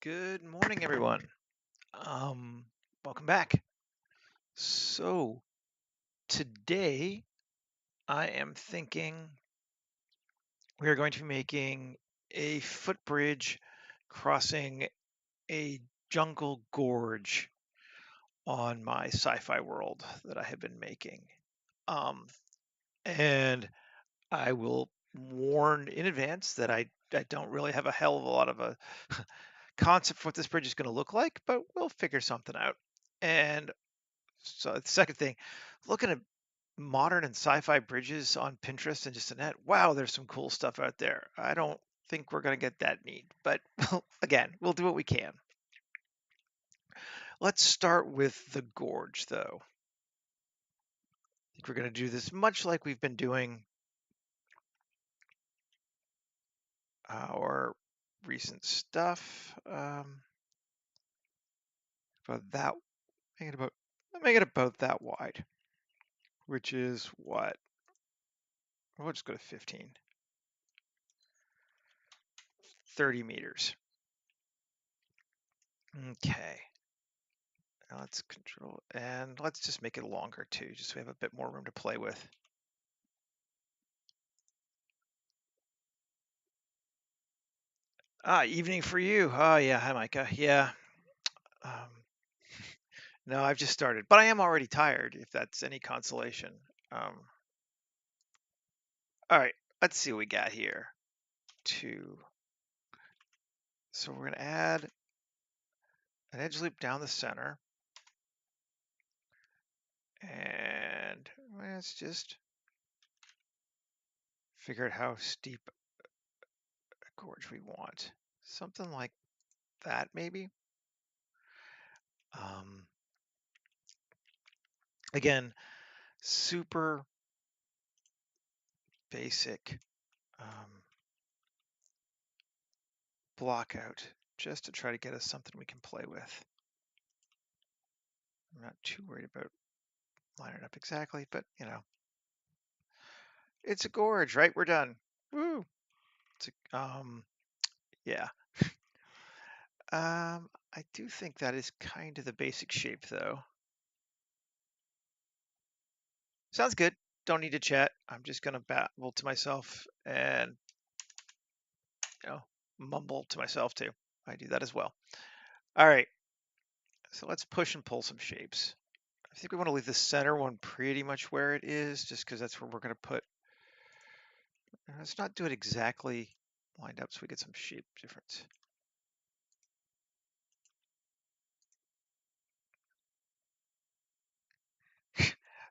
Good morning, everyone. Welcome back. So today I am thinking we are going to be making a footbridge crossing a jungle gorge on my sci-fi world that I have been making. Um, and I will warn in advance that I don't really have a hell of a lot of a concept for what this bridge is going to look like, but we'll figure something out. And so the second thing, looking at modern and sci-fi bridges on Pinterest and just the net, wow, there's some cool stuff out there. I don't think we're going to get that neat, but again, we'll do what we can. Let's start with the gorge, though. I think we're going to do this much like we've been doing our recent stuff. About that, make it about that wide, which is what? We'll just go to 15, 30 meters. Okay. Now let's control, and let's just make it longer too, just so we have a bit more room to play with. Evening for you. Oh yeah, hi Micah. Yeah. Um, no, I've just started, but I am already tired, if that's any consolation. Um, all right, let's see what we got here. So we're gonna add an edge loop down the center, and let's just figure out how steep a gorge we want. Something like that, maybe. Um, Again, super basic block out just to try to get us something we can play with. I'm not too worried about lining it up exactly, but you know, it's a gorge, right? We're done. Woo! It's yeah. I do think that is kind of the basic shape, though. Sounds good. Don't need to chat. I'm just gonna babble to myself and you know mumble to myself too. I do that as well. All right. So let's push and pull some shapes. I think we want to leave the center one pretty much where it is, just because that's where we're going to put. Let's not do it exactly lined up so we get some shape difference.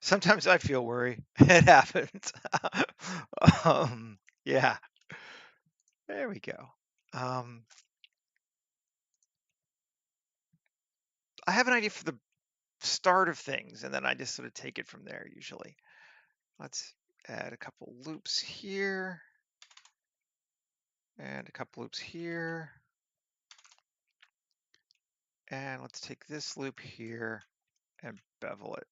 Sometimes I feel worry. It happens. Yeah, there we go. I have an idea for the start of things, and then I just sort of take it from there usually. Let's add a couple loops here, and a couple loops here. And let's take this loop here and bevel it.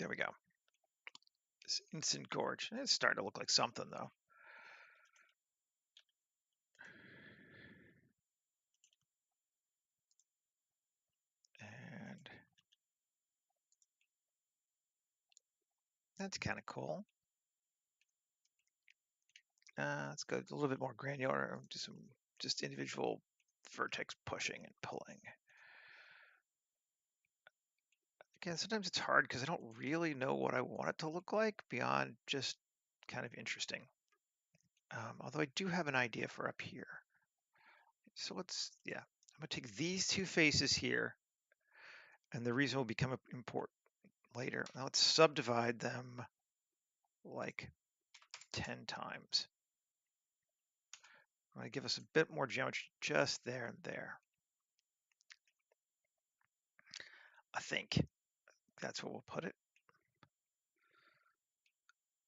There we go. This instant gorge. It's starting to look like something though. And that's kind of cool. Let's go a little bit more granular, do some just individual vertex pushing and pulling. Again, sometimes it's hard because I don't really know what I want it to look like beyond just kind of interesting. Although I do have an idea for up here. So I'm gonna take these two faces here, and the reason will become important later. Now let's subdivide them like 10 times. I'm going to give us a bit more geometry just there and there. I think that's where we'll put it.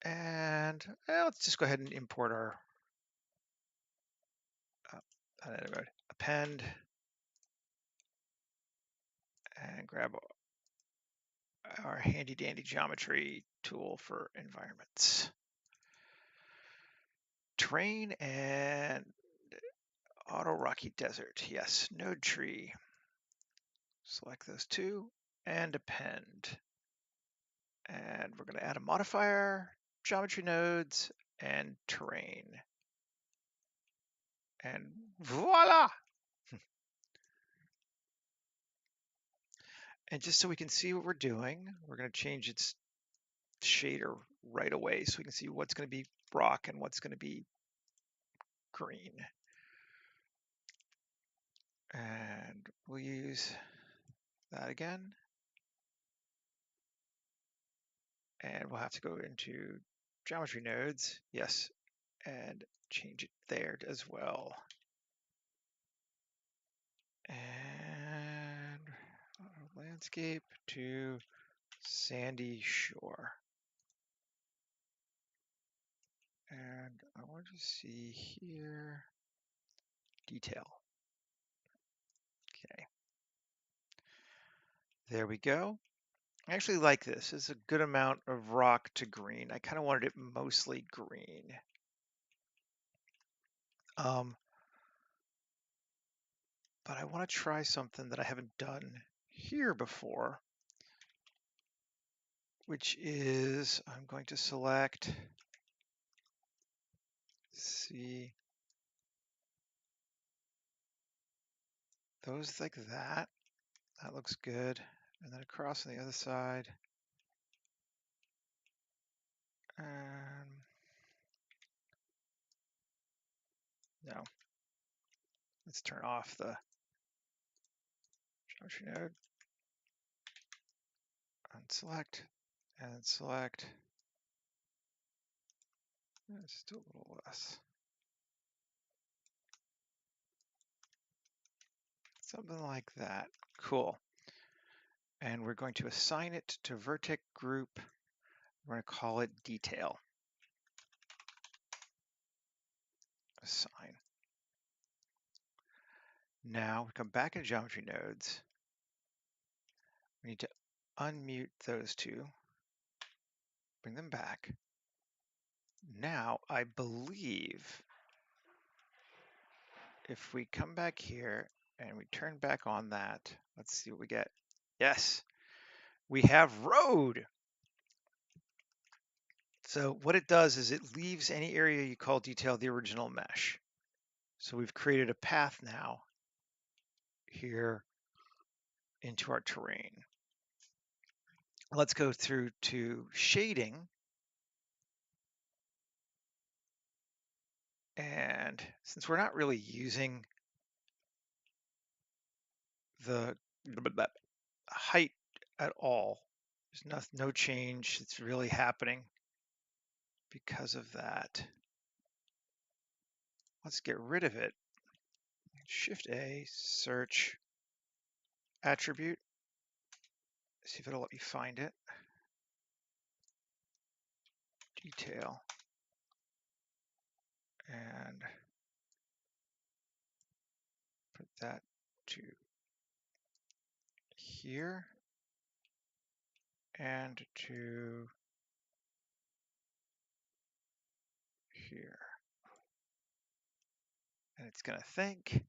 And let's just go ahead and import our append and grab our handy dandy geometry tool for environments. Terrain and Auto rocky desert. Yes, node tree. Select those two and append. And we're going to add a modifier, geometry nodes, and terrain. And voila! And just so we can see what we're doing, we're going to change its shader right away so we can see what's going to be rock and what's going to be green. And we'll use that again. And we'll have to go into geometry nodes, yes, and change it there as well. And landscape to sandy shore. And I want to see here, detail. Okay, there we go. I actually like this. It's a good amount of rock to green. I kind of wanted it mostly green. But I want to try something that I haven't done here before, which is I'm going to select, see, those like that. That looks good. And then across on the other side. And no, let's turn off the geometry node. Unselect and select. Let's do a little less. Something like that. Cool. And we're going to assign it to vertex group. We're going to call it detail. Assign. Now we come back into geometry nodes. We need to unmute those two, bring them back. Now I believe if we come back here and we turn back on that, let's see what we get. Yes, we have road. So what it does is it leaves any area you call detail the original mesh. So we've created a path now here into our terrain. Let's go through to shading. And since we're not really using the height at all, there's no change that's really happening because of that. Let's get rid of it. Shift A, search, attribute. See if it'll let me find it. Detail. And put that to here and to here. And it's going to think.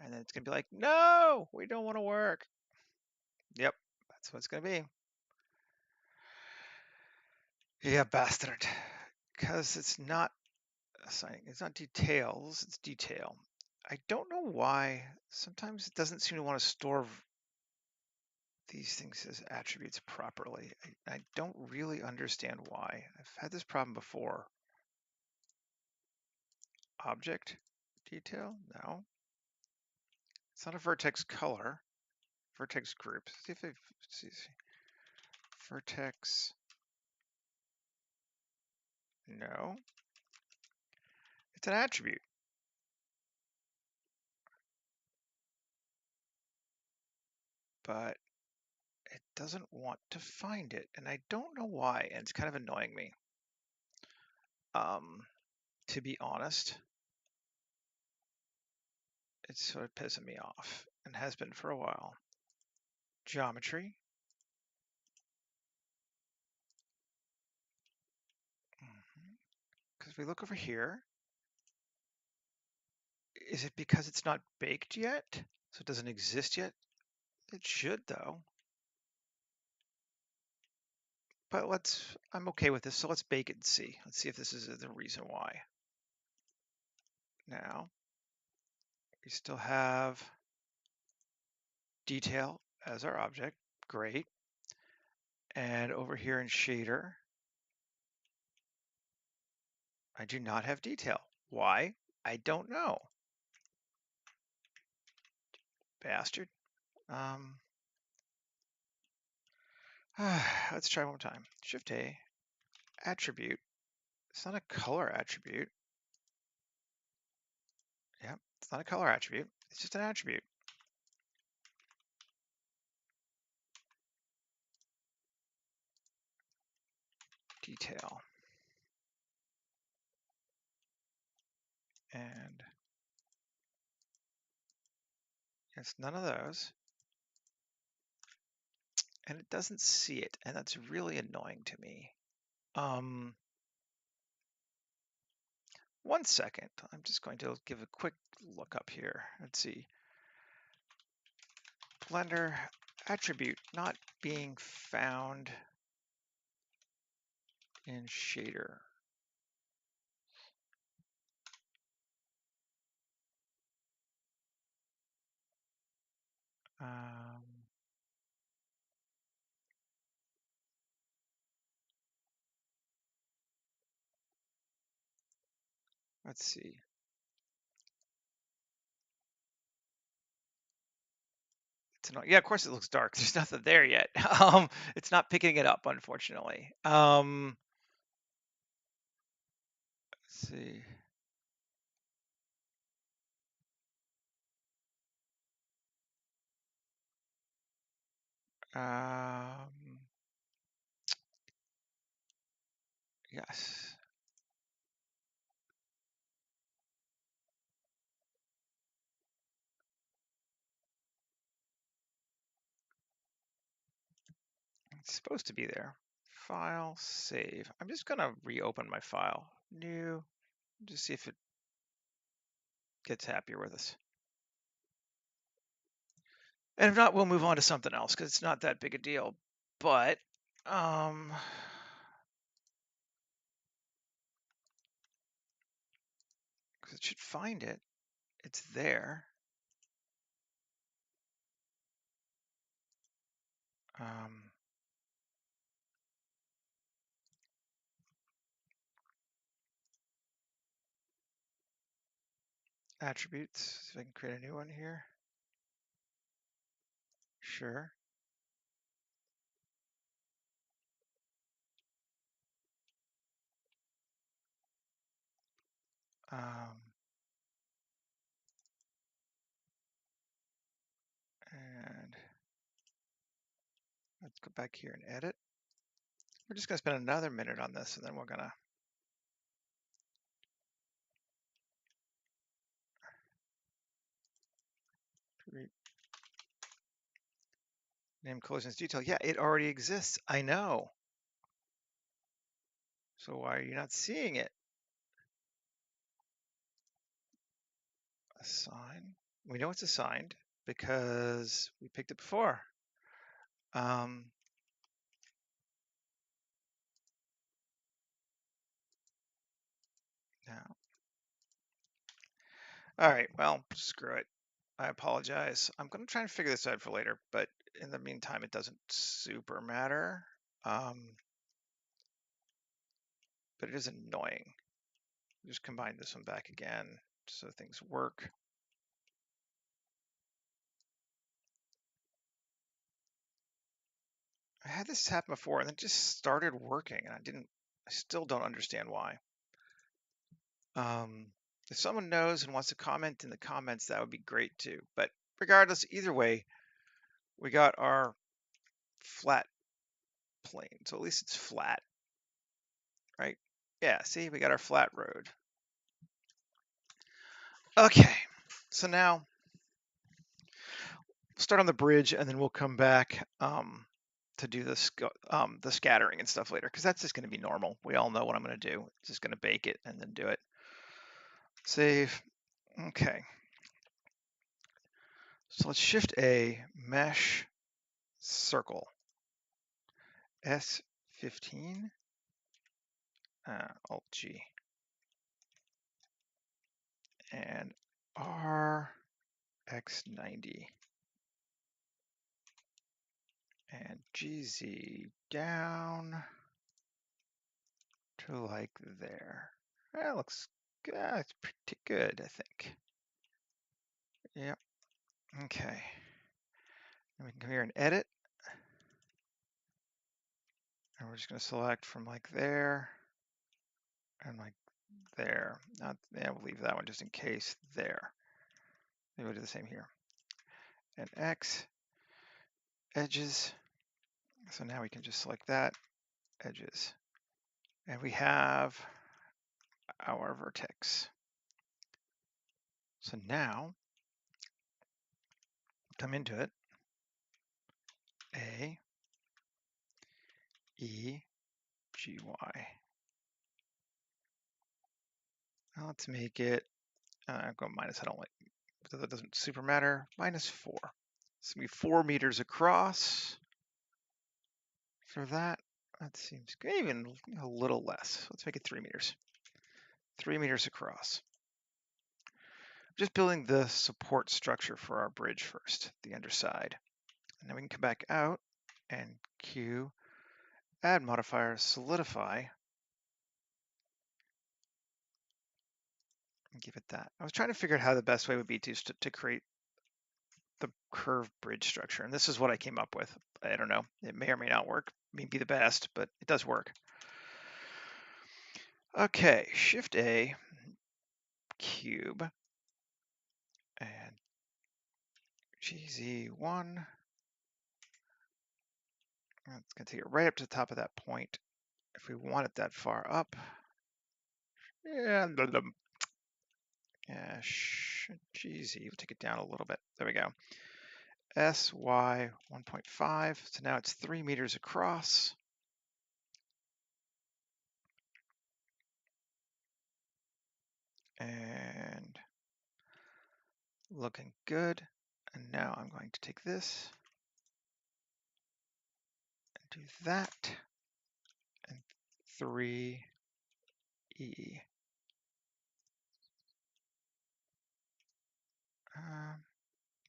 And then it's going to be like, no, we don't want to work. Yep, that's what it's going to be. Yeah, bastard. Because it's not assigning, it's not details, it's detail. I don't know why. Sometimes it doesn't seem to want to store these things as attributes properly. I don't really understand why. I've had this problem before. Object detail? No. It's not a vertex color. Vertex group. See if I see. Vertex. No. It's an attribute. But it doesn't want to find it, and I don't know why, and it's kind of annoying me. To be honest, it's sort of pissing me off, and has been for a while. Geometry. Because we look over here, Is it because it's not baked yet? So it doesn't exist yet? It should though. But I'm okay with this, so let's bake it and see. Let's see if this is the reason why. Now, we still have detail as our object, great. And over here in shader, I do not have detail. Why? I don't know. Bastard. Let's try one more time. Shift A, attribute. It's not a color attribute. Yeah, it's not a color attribute. It's just an attribute. Detail. And it's none of those. And it doesn't see it, and that's really annoying to me. 1 second. I'm just going to give a quick look up here. Let's see. Blender attribute not being found in shader. Let's see. Yeah, of course it looks dark. There's nothing there yet. It's not picking it up, unfortunately. Let's see. Yes. It's supposed to be there. File, save. I'm just gonna reopen my file. New, just see if it gets happier with us. And if not, we'll move on to something else because it's not that big a deal. But because it should find it. It's there. Attributes. See if I can create a new one here. Sure. And let's go back here and edit. We're just gonna spend another minute on this and then we're gonna create name collisions detail. Yeah, it already exists. I know. So why are you not seeing it? Assign. We know it's assigned because we picked it before. Now. All right, well, screw it. I apologize. I'm going to try and figure this out for later, but in the meantime, it doesn't super matter. But it is annoying. Just combine this one back again so things work. I had this happen before and it just started working and I still don't understand why. If someone knows and wants to comment in the comments, that would be great too. But regardless, either way, we got our flat plane. So at least it's flat, right? Yeah, see, we got our flat road. Okay, so now we'll start on the bridge and then we'll come back to do the scattering and stuff later, because that's just going to be normal. We all know what I'm going to do. Just going to bake it and then do it. Save. Okay. So let's shift A, mesh, circle, S15, Alt G, and RX90, and GZ down to like there. That looks good. It's pretty good, I think. Yep. Okay. And we can come here and edit. And we're just going to select from like there and like there. Not, yeah, we'll leave that one just in case there. Maybe we'll do the same here. And X, edges. So now we can just select that, edges. And we have our vertex. So now, come into it, A, E, G, Y. Now let's make it, go minus, I don't like, but that doesn't super matter, -4. It's gonna be 4 meters across for that. That seems good, even a little less. Let's make it 3 meters. 3 meters across. Just building the support structure for our bridge first, the underside. And then we can come back out and Q, add modifier, solidify, and give it that. I was trying to figure out how the best way would be to create the curved bridge structure. And this is what I came up with. I don't know. It may or may not work. It may be the best, but it does work. Okay, Shift A, cube, and GZ1. It's going to take it right up to the top of that point. If we want it that far up, yeah, GZ, we'll take it down a little bit. There we go. SY 1.5. So now it's 3 meters across. And looking good. And now I'm going to take this and do that. And 3E.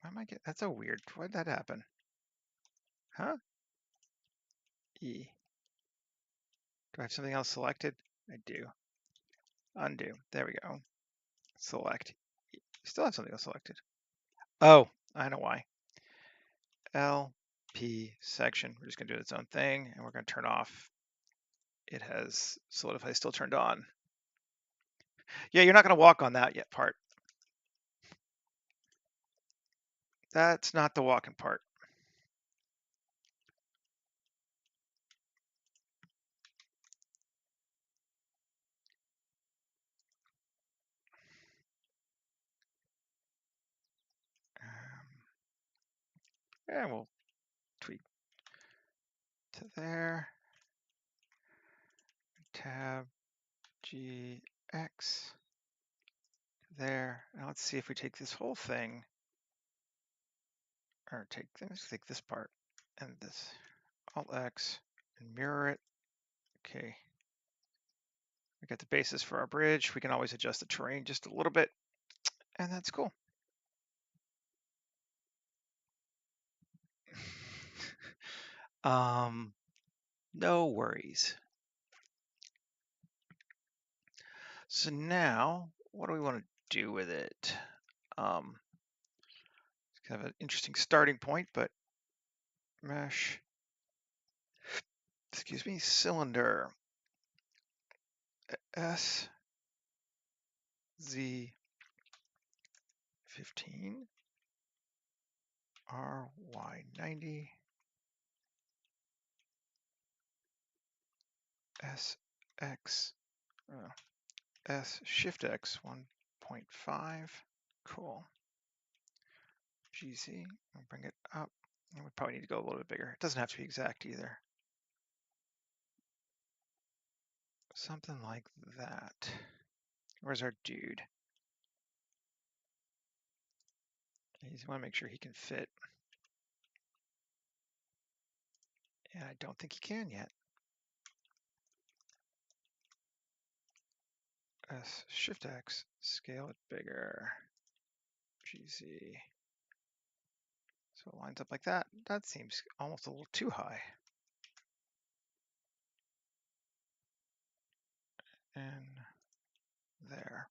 Why am I get? That's so weird. Why did that happen? Huh? E. Do I have something else selected? I do. Undo. There we go. Select. Still have something else selected. Oh, I know why. LP section. We're just going to do its own thing, and we're going to turn off. It has solidify still turned on. Yeah, you're not going to walk on that yet part. That's not the walking part. And we'll tweak to there. Tab GX there. Now let's see if we take this whole thing, or let's take this part and this Alt X and mirror it. Okay. We got the basis for our bridge. We can always adjust the terrain just a little bit, and that's cool. No worries. So now, what do we want to do with it? It's kind of an interesting starting point, but mesh, excuse me, cylinder, S, Z, 15, RY, 90, SX, S, Shift X, 1.5, cool. GZ, I'll bring it up. And we probably need to go a little bit bigger. It doesn't have to be exact either. Something like that. Where's our dude? You want to make sure he can fit. And I don't think he can yet. Shift X, scale it bigger. GZ. So it lines up like that. That seems almost a little too high. And there.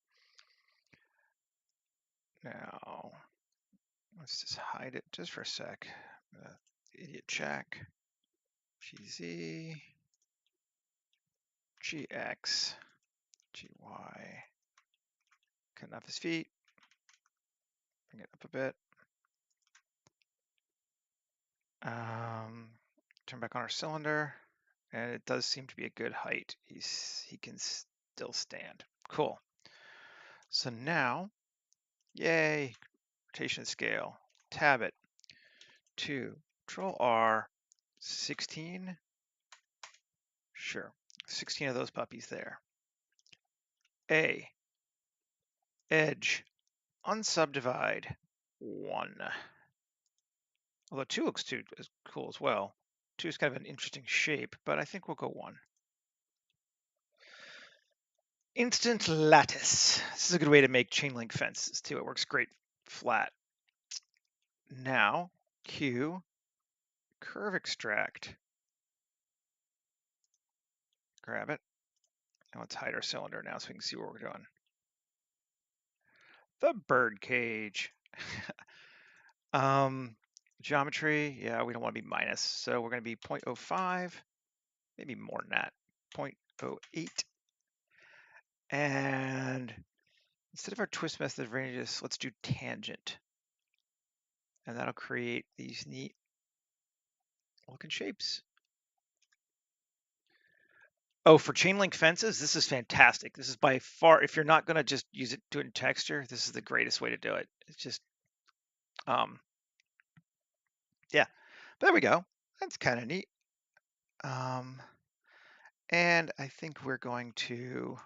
Now, let's just hide it just for a sec. Idiot check. GZ. GX. GY. Cutting off his feet. Bring it up a bit. Turn back on our cylinder. And it does seem to be a good height. He can still stand. Cool. So now, yay, rotation scale. Tab it. 2. Control R. 16. Sure. 16 of those puppies there. A. Edge. Unsubdivide. 1. Although 2 looks too cool as well. 2 is kind of an interesting shape, but I think we'll go 1. Instant lattice. This is a good way to make chain link fences too. It works great flat. Now, Q, curve extract. Grab it. And let's hide our cylinder now so we can see what we're doing. The bird cage. Geometry, yeah, we don't want to be minus, so we're going to be 0.05, maybe more than that, 0.08. And instead of our twist method of ranges, let's do tangent. And that'll create these neat looking shapes. Oh, for chain link fences, this is fantastic. This is by far, if you're not going to just use it to do it in texture, this is the greatest way to do it. It's just, yeah, but there we go. That's kind of neat. And I think we're going to,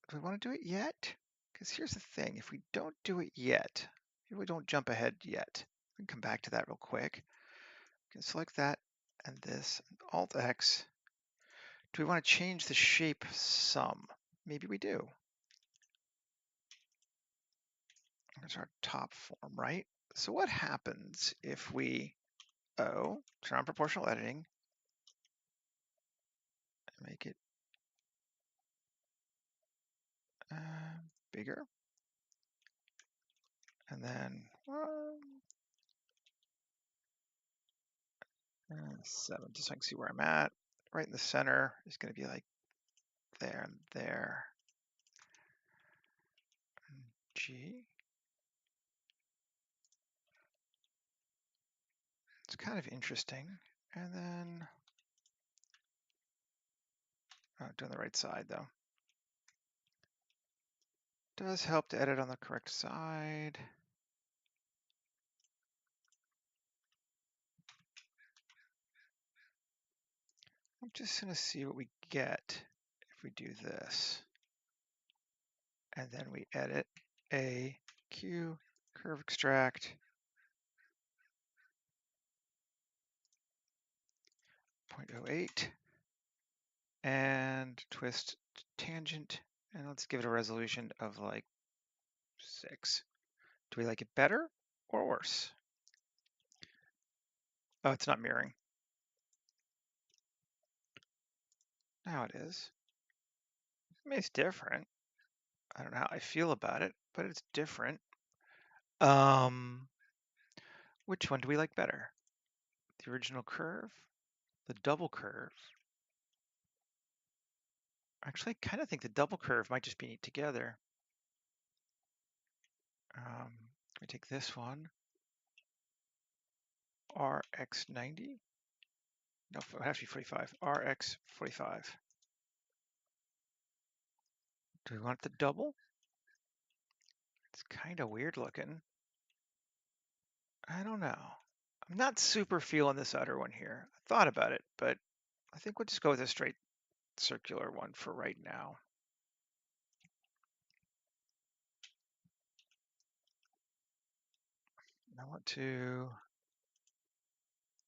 do we want to do it yet? Because here's the thing, if we don't do it yet, if we don't jump ahead yet, we can come back to that real quick. We can select that and this, Alt X. Do we want to change the shape some? Maybe we do. There's our top form, right? So what happens if we, turn on proportional editing, and make it bigger, and then 7, just so I can see where I'm at. Right in the center is going to be like there and there. And G. It's kind of interesting. And then, doing the right side though. Does help to edit on the correct side. I'm just going to see what we get if we do this. And then we edit A, Q, curve extract, 0.08, and twist tangent. And let's give it a resolution of like 6. Do we like it better or worse? Oh, it's not mirroring. Now it is. I mean, it's different. I don't know how I feel about it, but it's different. Which one do we like better? The original curve? The double curve? Actually, I kind of think the double curve might just be neat together. We take this one, RX90. No, it has to be 45. RX45. Do we want the double? It's kind of weird looking. I don't know. I'm not super feeling this other one here. I thought about it, but I think we'll just go with a straight circular one for right now. I want to,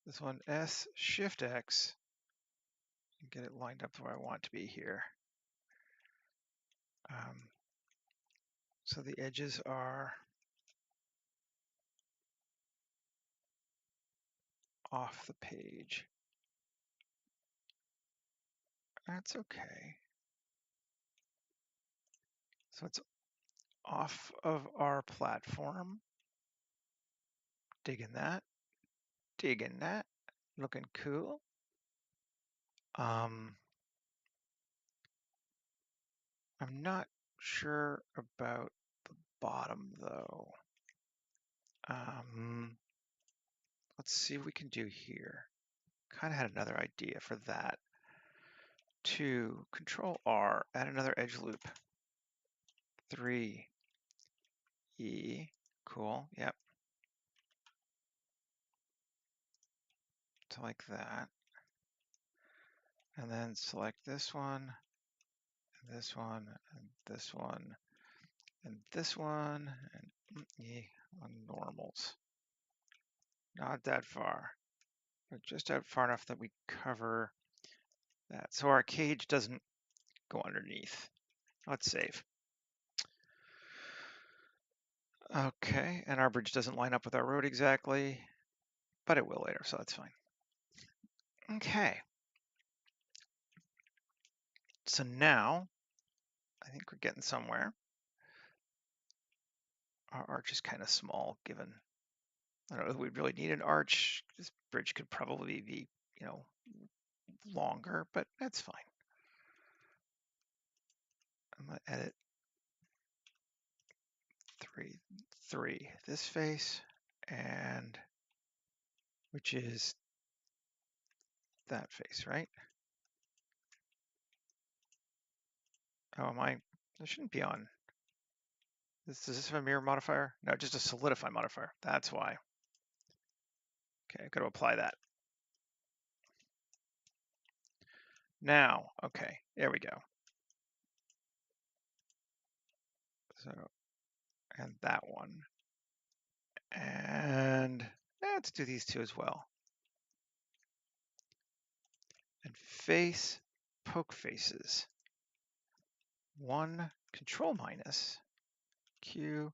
this one S, Shift X, and get it lined up where I want it to be here. So the edges are off the page. That's okay. So it's off of our platform. Digging that. Digging that. Looking cool. I'm not sure about the bottom though. Let's see what we can do here. Kind of had another idea for that. To Control R, add another edge loop. 3 E, cool, yep. So like that. And then select this one, and this one, and this one, and this one, and E on normals. Not that far, but just out far enough that we cover that. So our cage doesn't go underneath. Let's save. Okay, and our bridge doesn't line up with our road exactly, but it will later, so that's fine. Okay. So now, I think we're getting somewhere. Our arch is kind of small, given, I don't know if we really need an arch. This bridge could probably be, longer, but that's fine. I'm gonna edit 3, this face, and which is that face, right? Oh, am I? This shouldn't be on. Is this a mirror modifier? No, just a solidify modifier. That's why. Okay, I've got to apply that. Now, okay, there we go. So, and that one. And let's do these two as well. And face, poke faces. 1, Control minus, Q,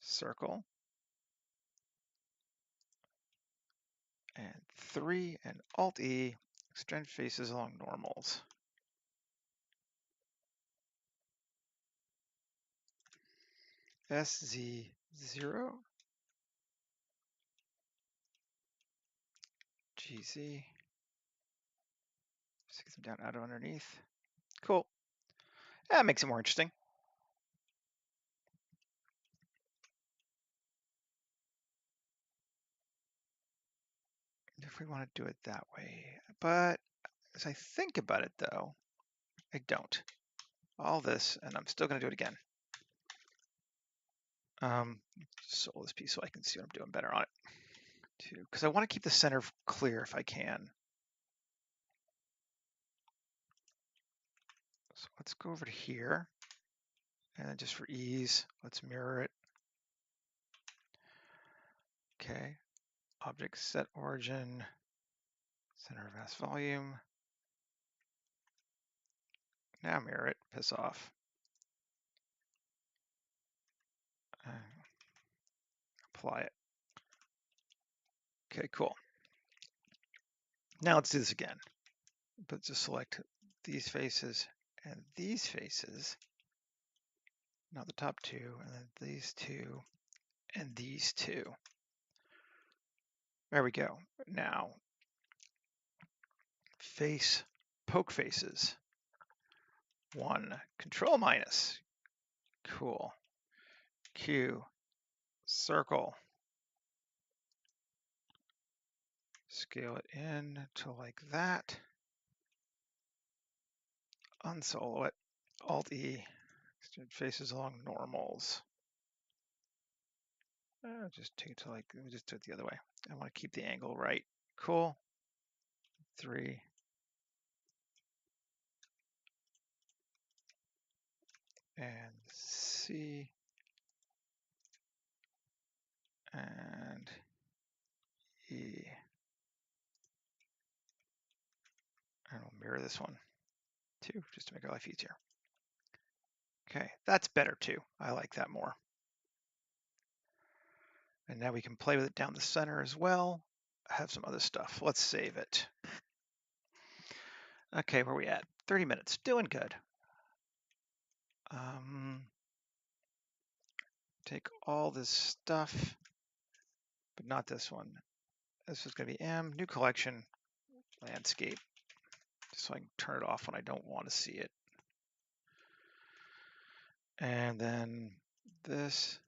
circle. And 3, and Alt E, extend faces along normals. SZ0, GZ, stick them down out of underneath. Cool. That makes it more interesting. If we want to do it that way. But as I think about it though, I don't. All this, and I'm still going to do it again. Solve this piece so I can see what I'm doing better on it too, because I want to keep the center clear if I can. So let's go over to here, and just for ease, let's mirror it. Okay, object set origin, center of mass volume. Now mirror it, piss off. Apply it. Okay, cool. Now let's do this again. But just select these faces and these faces, not the top two, and then these two and these two. There we go. Now, face, poke faces. 1, Control minus. Cool. Q, circle. Scale it in to like that. Unsolo it. Alt E. Extend faces along normals. Just take it to like, let me just do it the other way. I want to keep the angle right. Cool. 3. And C. And E. And we'll mirror this one too, just to make our life easier. Okay, that's better too. I like that more. And now we can play with it down the center as well. I have some other stuff. Let's save it. Okay, where are we at? 30 minutes, doing good. Take all this stuff, but not this one. This is gonna be M, new collection, landscape, just so I can turn it off when I don't want to see it. And then this,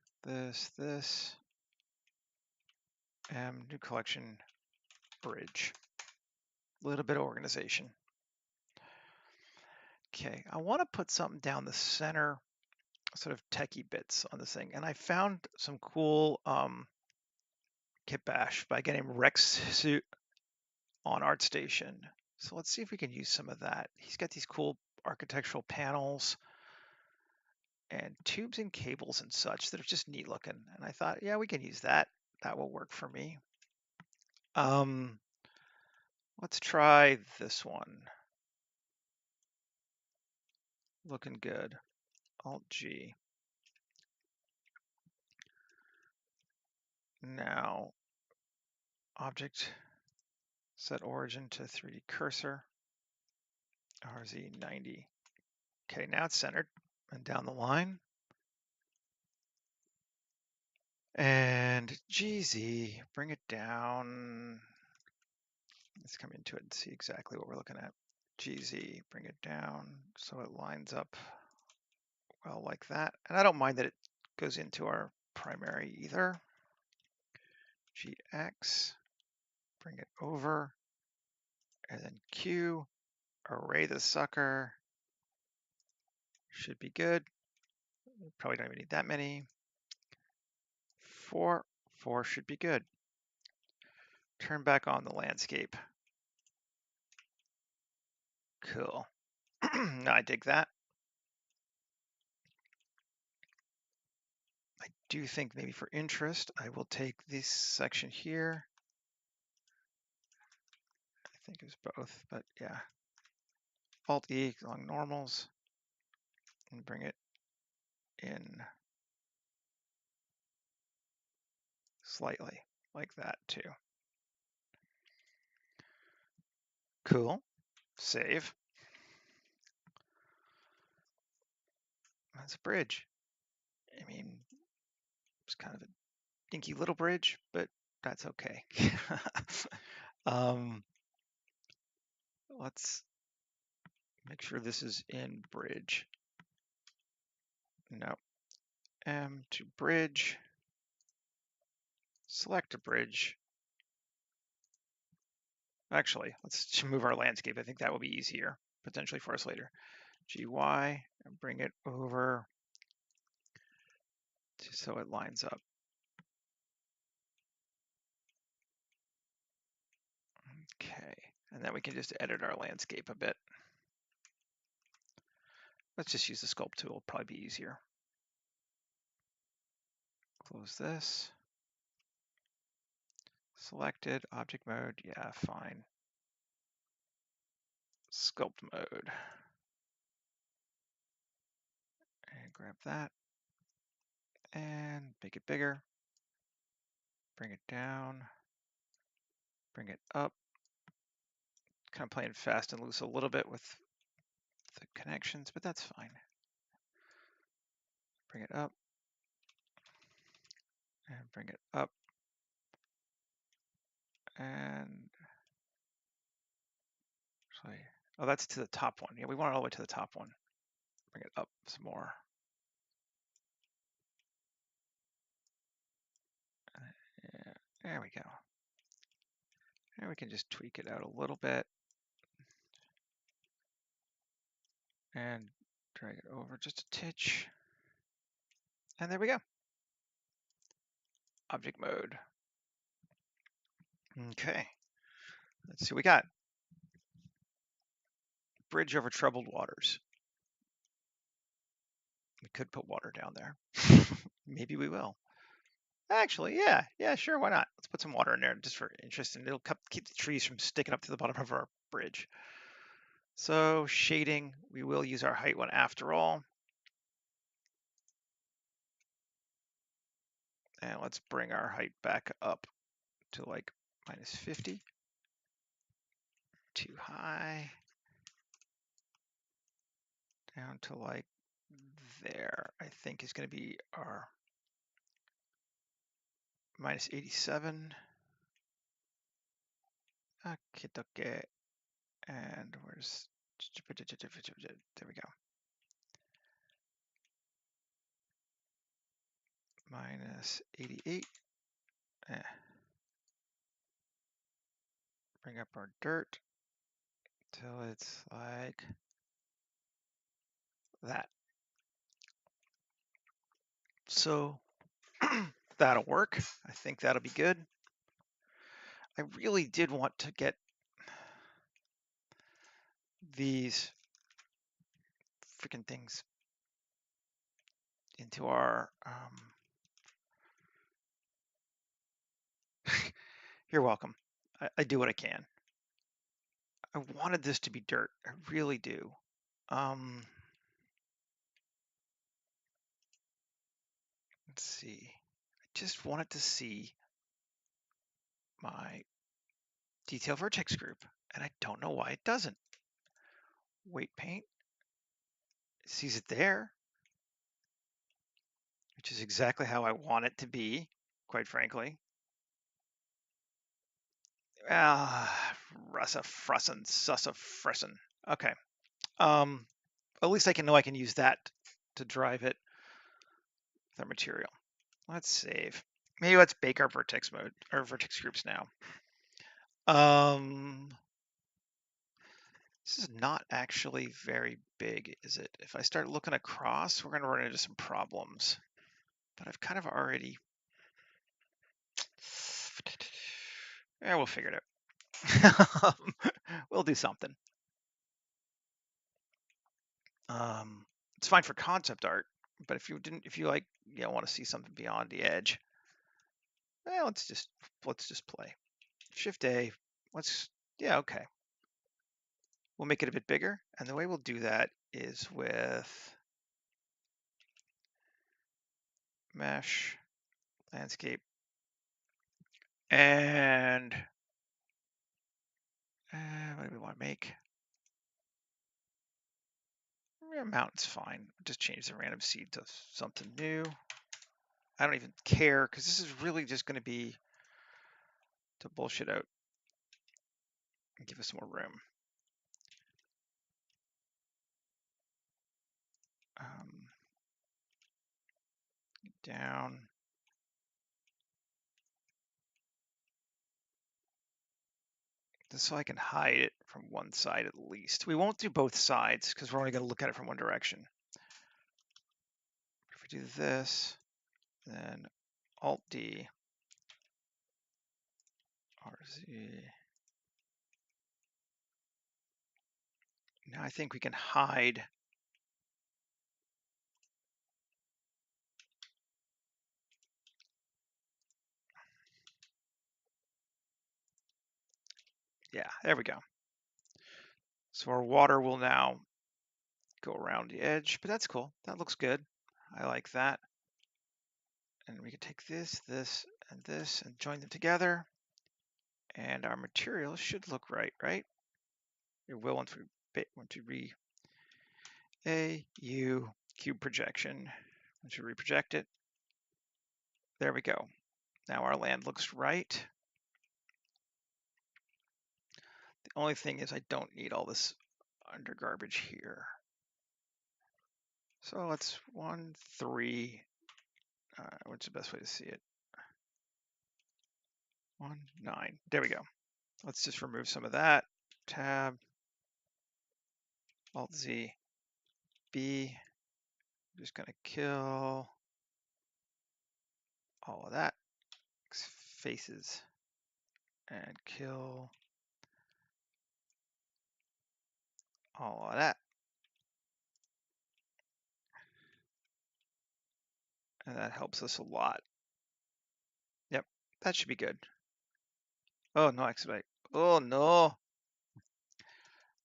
M, new collection, bridge. A little bit of organization. Okay, I want to put something down the center, sort of techie bits on this thing. And I found some cool kit bash by a guy named Rex Suit on ArtStation. So let's see if we can use some of that. He's got these cool architectural panels and tubes and cables and such that are just neat looking. And I thought, yeah, we can use that. That will work for me. Let's try this one. Looking good. Alt G. Now, object, set origin to 3D cursor, RZ90. Okay, now it's centered and down the line. And GZ, bring it down. Let's come into it and see exactly what we're looking at. GZ, bring it down so it lines up well like that. And I don't mind that it goes into our primary either. GX, bring it over, and then Q, array the sucker. Should be good. Probably don't even need that many. 4 should be good. Turn back on the landscape. Cool. I dig that. I do think maybe for interest, I will take this section here. I think it's both, but yeah. Alt E along normals and bring it in slightly like that too. Cool. Save. That's a bridge. I mean, it's kind of a dinky little bridge, but that's okay. Let's make sure this is in bridge. No. M to bridge. Select a bridge. Actually, let's move our landscape. I think that will be easier, potentially for us later. GY, and bring it over so it lines up. Okay, and then we can just edit our landscape a bit. Let's just use the sculpt tool, it'll probably be easier. Close this. Selected, object mode, yeah, fine. Sculpt mode. And grab that. And make it bigger. Bring it down. Bring it up. Kind of playing fast and loose a little bit with the connections, but that's fine. Bring it up. And bring it up. And actually, oh, that's to the top one. Yeah, we want it all the way to the top one. Bring it up some more. Yeah, there we go. And we can just tweak it out a little bit. And drag it over just a titch. And there we go. Object mode. Okay. Let's see what we got. Bridge over troubled waters. We could put water down there. Maybe we will. Actually, yeah, sure, why not? Let's put some water in there just for interest, and it'll keep the trees from sticking up to the bottom of our bridge. So shading, we will use our height one after all. And let's bring our height back up to like -50. Too high. Down to like there, I think is going to be our -87. Okay. And where's, there we go. -88. Bring up our dirt till it's like that. So that'll work. I think that'll be good. I really did want to get these freaking things into our you're welcome. I do what I can. I wanted this to be dirt. I really do. Let's see. I just wanted to see my detail vertex group, and I don't know why it doesn't. Weight paint. It sees it there, which is exactly how I want it to be, quite frankly. Russa Frussen, Sussa Fressen. Okay. At least I know I can use that to drive it with our material. Let's save. Maybe let's bake our vertex mode, our vertex groups now. This is not actually very big, is it? If I start looking across, we're going to run into some problems. But I've kind of already... Yeah, we'll figure it out. We'll do something. It's fine for concept art, but if you like, want to see something beyond the edge, let's just play. Shift A. Okay. We'll make it a bit bigger, and the way we'll do that is with mesh, landscape, and what do we want to make? Yeah, mountain's fine. Just change the random seed to something new. I don't even care because this is really just going to be to bullshit out and give us more room. Down. Just so I can hide it from one side at least. We won't do both sides because we're only going to look at it from one direction. If we do this, then Alt-D, RZ. Now I think we can hide. Yeah, there we go. So our water will now go around the edge, but that's cool. That looks good. I like that. And we can take this, and this, and join them together. And our material should look right? It will once we U cube projection. Once we reproject it, there we go. Now our land looks right. The only thing is I don't need all this under garbage here. So let's 1, 3. What's the best way to see it? 1, 9. There we go. Let's just remove some of that. Tab, Alt Z, B. I'm just gonna kill all of that. Faces and kill all of that. And that helps us a lot. That should be good. Oh, no expedite. Oh, no.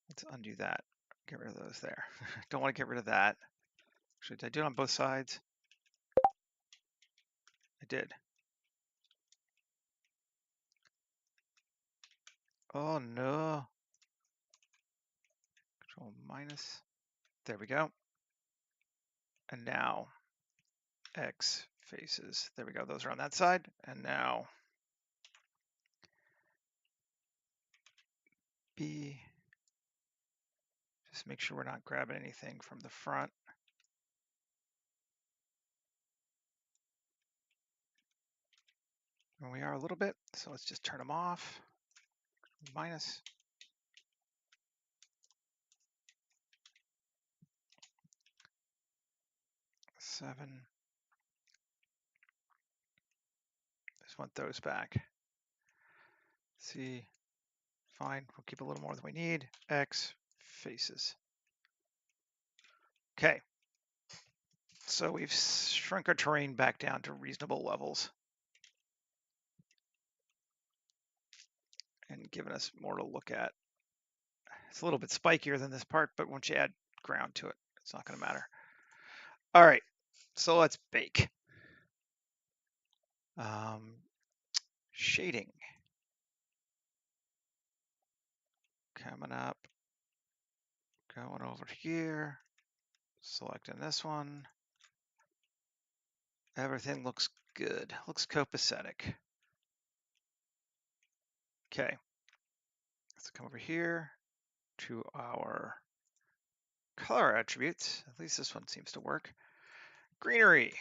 Let's undo that. Get rid of those there. Don't want to get rid of that. Should I do it on both sides? I did. Oh, no. Control minus. There we go. And now X faces. There we go. Those are on that side. And now B. Just make sure we're not grabbing anything from the front. And we are a little bit, so let's just turn them off. Minus. Seven. Just want those back. C. Fine. We'll keep a little more than we need. X faces. Okay. So we've shrunk our terrain back down to reasonable levels and given us more to look at. It's a little bit spikier than this part, but once you add ground to it, it's not going to matter. All right, so let's bake. Shading. Coming up, going over here, selecting this one. Everything looks good, looks copacetic. Okay, let's come over here to our color attributes. At least this one seems to work. Greenery.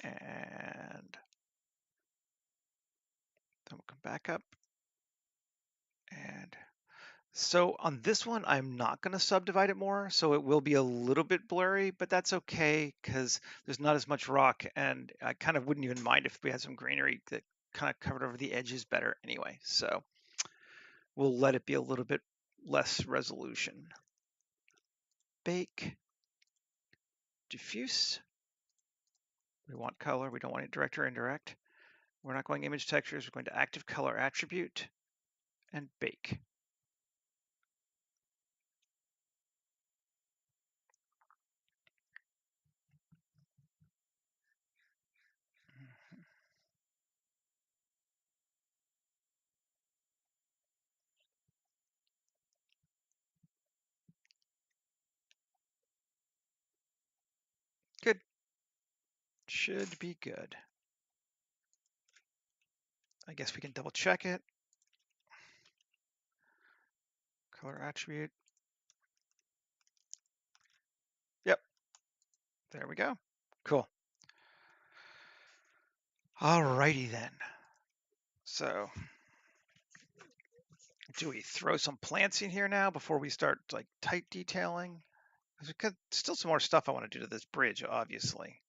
And then we'll come back up. And so on this one, I'm not going to subdivide it more. So it will be a little bit blurry, but that's okay because there's not as much rock. And I kind of wouldn't even mind if we had some greenery that kind of covered over the edges better anyway. So we'll let it be a little bit less resolution. Bake. Diffuse. We want color. We don't want it direct or indirect. We're not going image textures. We're going to active color attribute and bake. Good. Should be good. I guess we can double check it. Color attribute. Yep. There we go. Cool. Alrighty then. So do we throw some plants in here now before we start like tight detailing? There's still some more stuff I want to do to this bridge, obviously.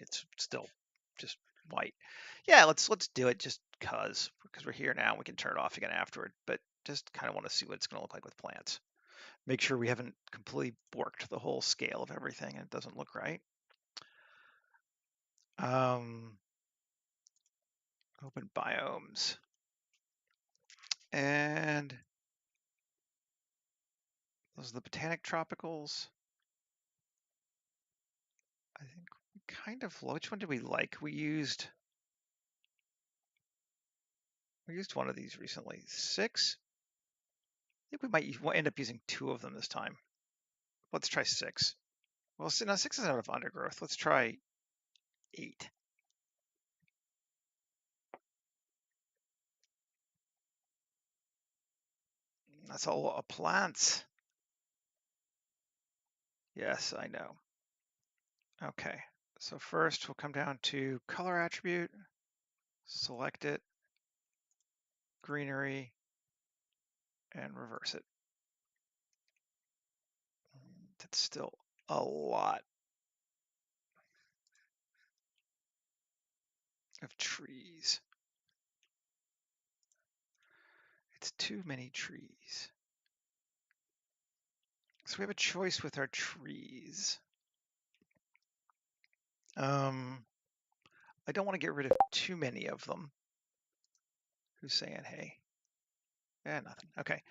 It's still just white. Yeah, let's do it just because we're here now. We can turn it off again afterward, but just kind of want to see what it's going to look like with plants. Make sure we haven't completely borked the whole scale of everything and it doesn't look right. Open biomes. And those are the botanic tropicals. I think we kind of, which one did we like? We used one of these recently. 6? I think we might end up using 2 of them this time. Let's try 6. Well, now 6 is out of undergrowth. Let's try 8. That's a lot of plants. Yes, I know. Okay, so first we'll come down to color attribute, select it, greenery, and reverse it. That's still a lot of trees. It's too many trees. So we have a choice with our trees. I don't want to get rid of too many of them. Who's saying hey? Yeah, nothing. Okay.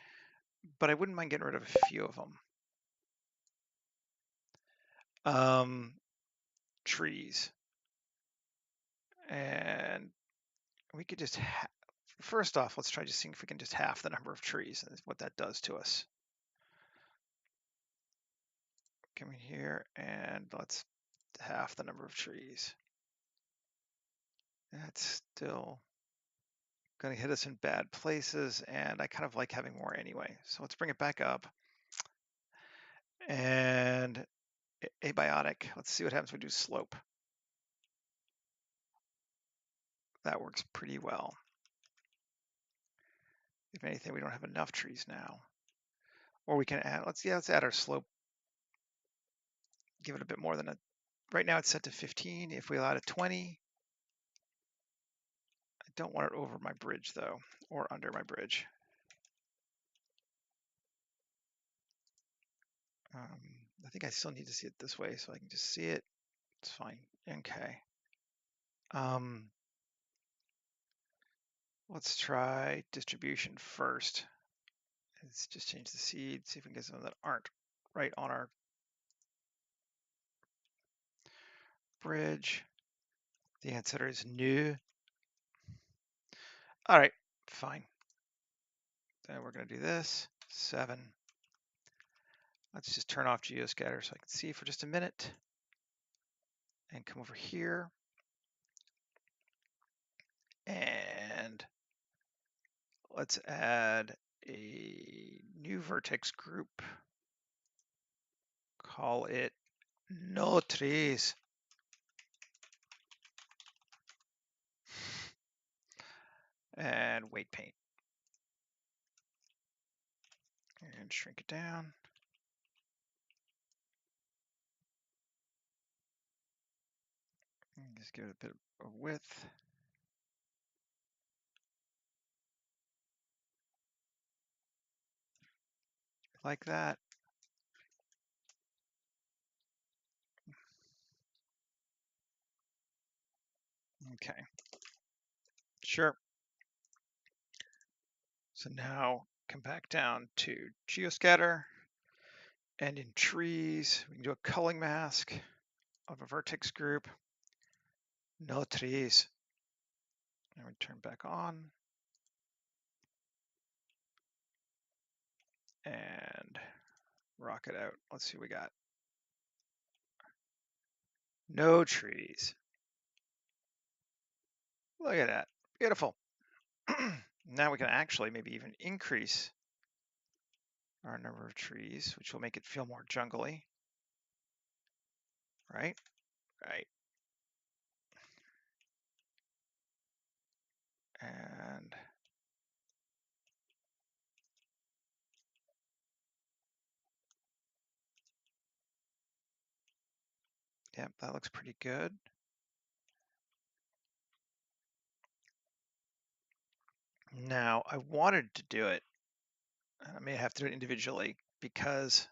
But I wouldn't mind getting rid of a few of them. Trees. And we could just, first off, let's try just seeing if we can just half the number of trees and what that does to us. Come in here and let's half the number of trees. That's still going to hit us in bad places, and I kind of like having more anyway. So let's bring it back up. And abiotic, let's see what happens when we do slope. That works pretty well. If anything, we don't have enough trees now. Or we can add, let's add our slope. Give it a bit more than right now it's set to 15. If we allow it 20, I don't want it over my bridge though, or under my bridge. I think I still need to see it this way so I can just see it. It's fine. Okay. Let's try distribution first. Let's just change the seed, see if we can get some that aren't right on our bridge. The answer is no. All right, fine. Then we're going to do this, 7. Let's just turn off geoscatter so I can see for just a minute. And come over here. And let's add a new vertex group. Call it no trees. And weight paint. And shrink it down. And just give it a bit of width. Like that. Okay. Sure. So now come back down to geoscatter, and in trees, we can do a culling mask of a vertex group. No trees. And we turn back on. And rock it out. Let's see what we got. No trees. Look at that. Beautiful. Now we can actually maybe even increase our number of trees, which will make it feel more jungly. Right? Right. And yep, that looks pretty good. Now, I wanted to do it. I may have to do it individually because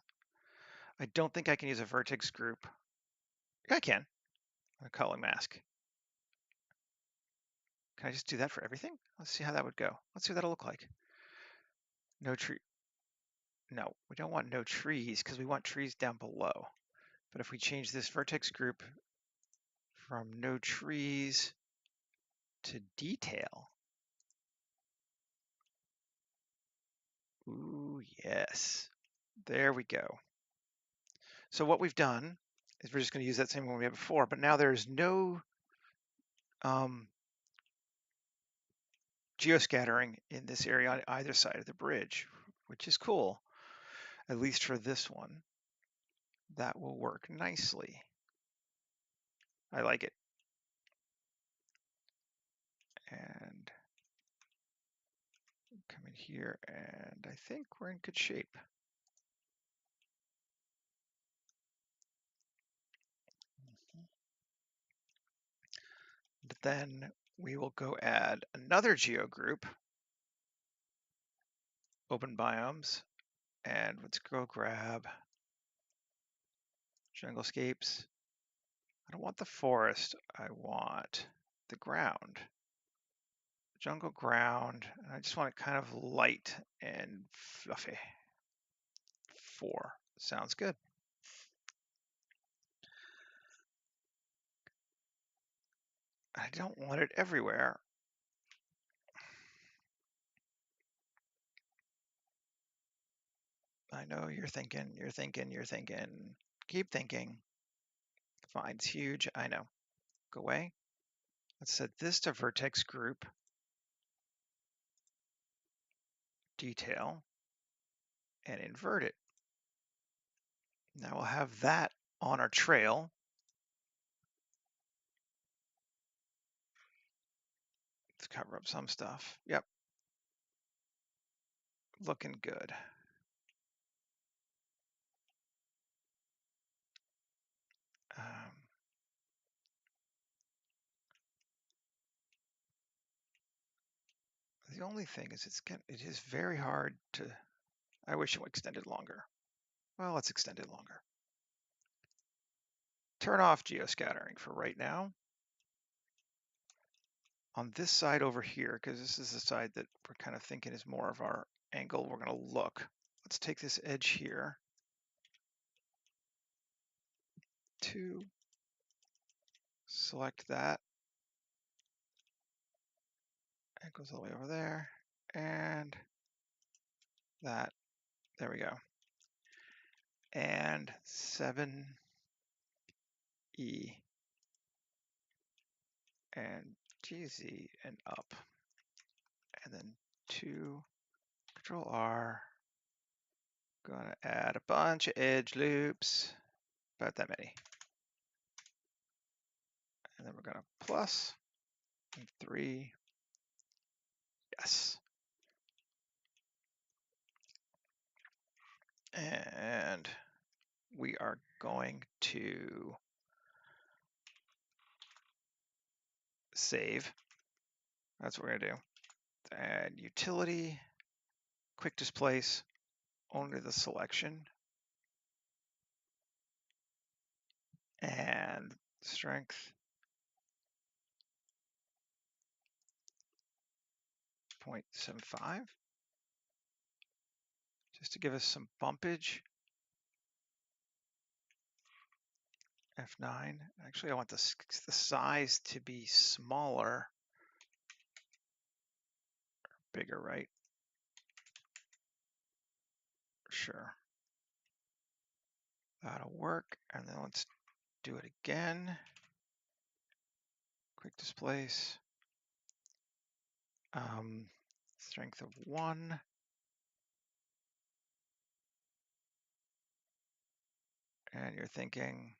I don't think I can use a vertex group. I can. A culling mask. Can I just do that for everything? Let's see how that would go. Let's see what that'll look like. No tree. No, we don't want no trees because we want trees down below. But if we change this vertex group from no trees to detail. Ooh, yes. There we go. So what we've done is we're just going to use that same one we had before, but now there's no geoscattering in this area on either side of the bridge, which is cool, at least for this one. That will work nicely. I like it. And come in here, and I think we're in good shape. But then we will go add another geo group, open biomes, and let's go grab Junglescapes. I don't want the forest. I want the ground. Jungle ground. And I just want it kind of light and fluffy. 4. Sounds good. I don't want it everywhere. I know you're thinking. Keep thinking. Fine, it's huge. I know. Go away. Let's set this to vertex group. Detail. And invert it. Now we'll have that on our trail. Let's cover up some stuff. Yep. Looking good. The only thing is it is very hard to, I wish it extended longer. Well, let's extend it longer. Turn off geoscattering for right now. On this side over here, because this is the side that we're kind of thinking is more of our angle, we're going to look. Let's take this edge here. 2. Select that. It goes all the way over there. And that. There we go. And 7E. And GZ and up. And then 2. Control R. Gonna add a bunch of edge loops. About that many. And then we're gonna plus. And 3. Yes. And we are going to save. That's what we're gonna do. Add utility, quick displace, only the selection, and strength 0.75, just to give us some bumpage. F9. Actually, I want the size to be smaller, bigger, right? Sure. That'll work. And then let's do it again. Quick displace. Strength of 1. And you're thinking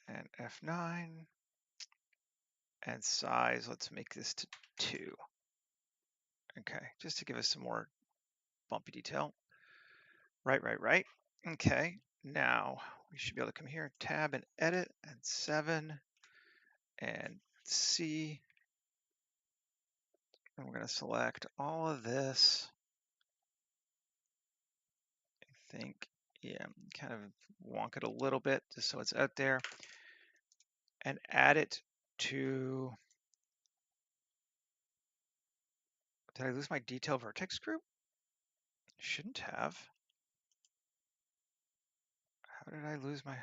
and F9. And size, let's make this to 2. Okay, just to give us some more bumpy detail. Right. Okay, now we should be able to come here, tab and edit, and 7, and C. And we're going to select all of this. I think, yeah, kind of wonk it a little bit just so it's out there. And add it to, did I lose my detail vertex group? Shouldn't have. How did I lose my,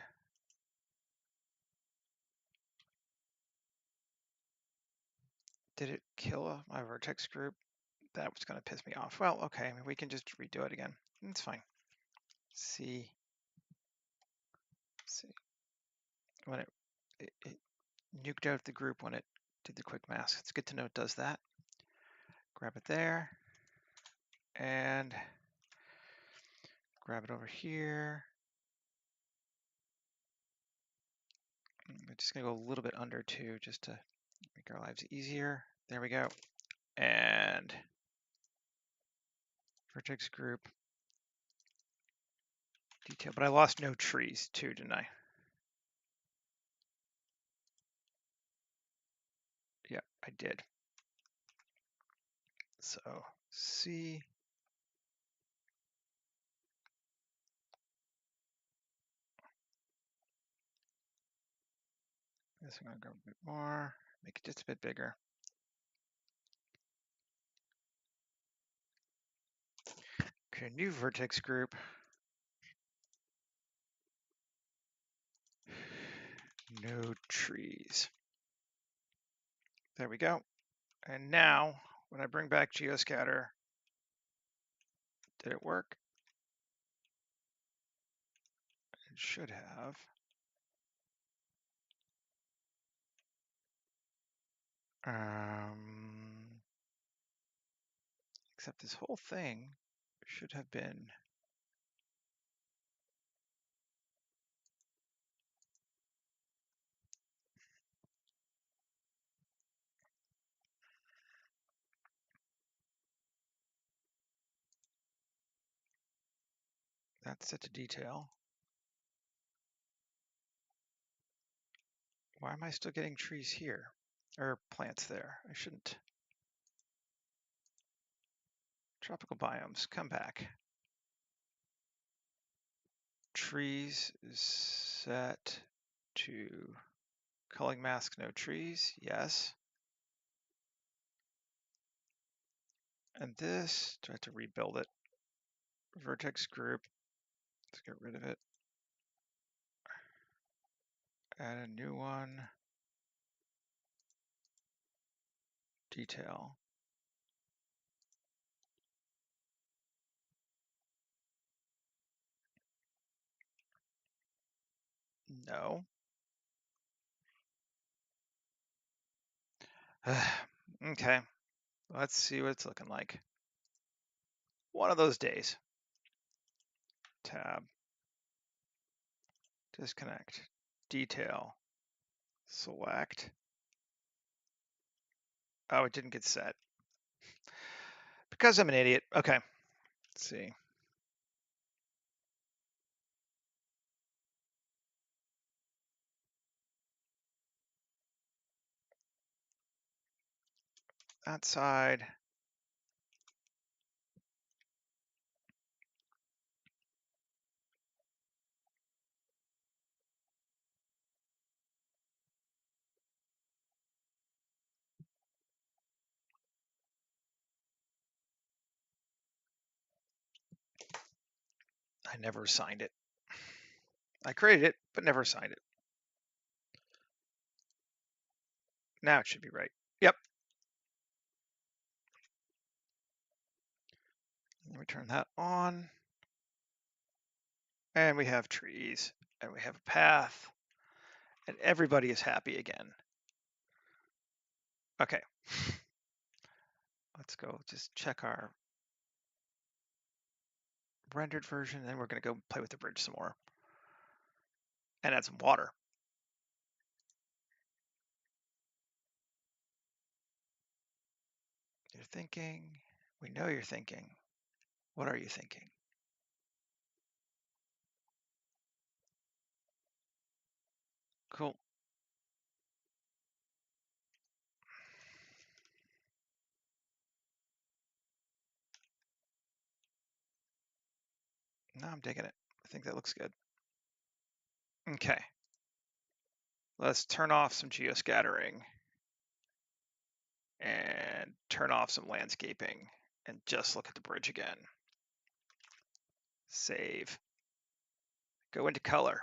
did it kill my vertex group? That was going to piss me off. Well, okay, I mean, we can just redo it again. It's fine. See when it nuked out the group when it did the quick mask. It's good to know it does that. Grab it there and grab it over here. I'm just gonna go a little bit under 2 just to make our lives easier. There we go. And vertex group detail, but I lost no trees too, didn't I? Yeah, I did. So C. I guess I'm gonna go a bit more, make it just a bit bigger. Okay, new vertex group. No trees. There we go. And now, when I bring back geoscatter, did it work? It should have. Except this whole thing should have been. That's set to detail. Why am I still getting trees here? Or plants there? I shouldn't. Tropical biomes, come back. Trees is set to culling mask, no trees, yes. And this, do I have to rebuild it? Vertex group, let's get rid of it. Add a new one. Detail. No. Okay, let's see what it's looking like. One of those days. Tab. Disconnect. Detail. Select. Oh, it didn't get set. Because I'm an idiot. Okay, let's see. That side. I never signed it. I created it, but never signed it. Now it should be right. Yep. Let me turn that on. And we have trees, and we have a path, and everybody is happy again. Okay. Let's go just check our rendered version, and we're going to go play with the bridge some more and add some water. You're thinking, we know you're thinking. What are you thinking? Cool. No, I'm digging it. I think that looks good. Okay. Let's turn off some geoscattering and turn off some landscaping and just look at the bridge again. Save. Go into color.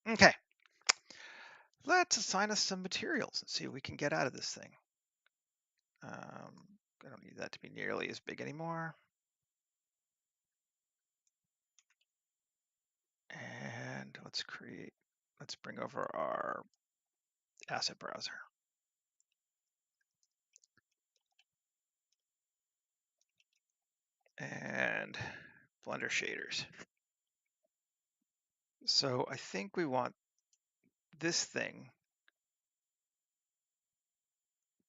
Okay. Let's assign us some materials and see what we can get out of this thing. I don't need that to be nearly as big anymore. And let's bring over our asset browser. And Blender shaders. So I think we want this thing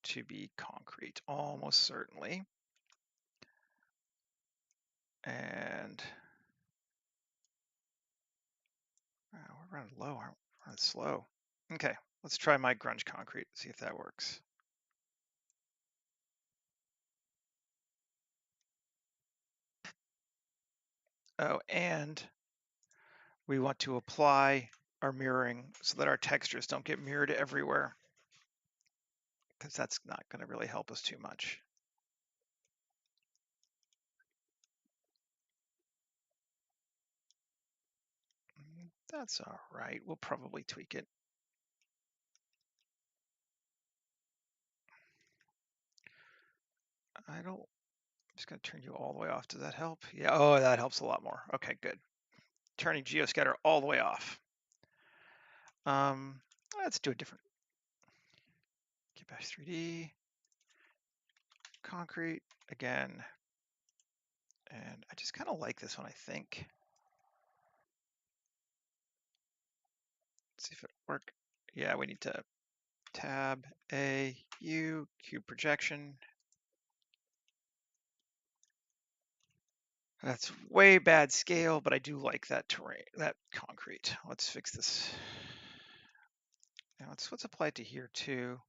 to be concrete, almost certainly. And we're running low, aren't we? Running slow. Okay, let's try my grunge concrete, see if that works. Oh, and we want to apply our mirroring so that our textures don't get mirrored everywhere, because that's not going to really help us too much. That's all right. We'll probably tweak it. I'm just going to turn you all the way off. Does that help? Yeah. Oh, that helps a lot more. Okay, good. Turning geoscatter all the way off. Let's do a different. Get back 3D. Concrete again. And I just kind of like this one, I think. Let's see if it works. Yeah, we need to tab A, U, cube projection. That's way bad scale, but I do like that terrain, that concrete. Let's fix this. Now let's apply it to here too.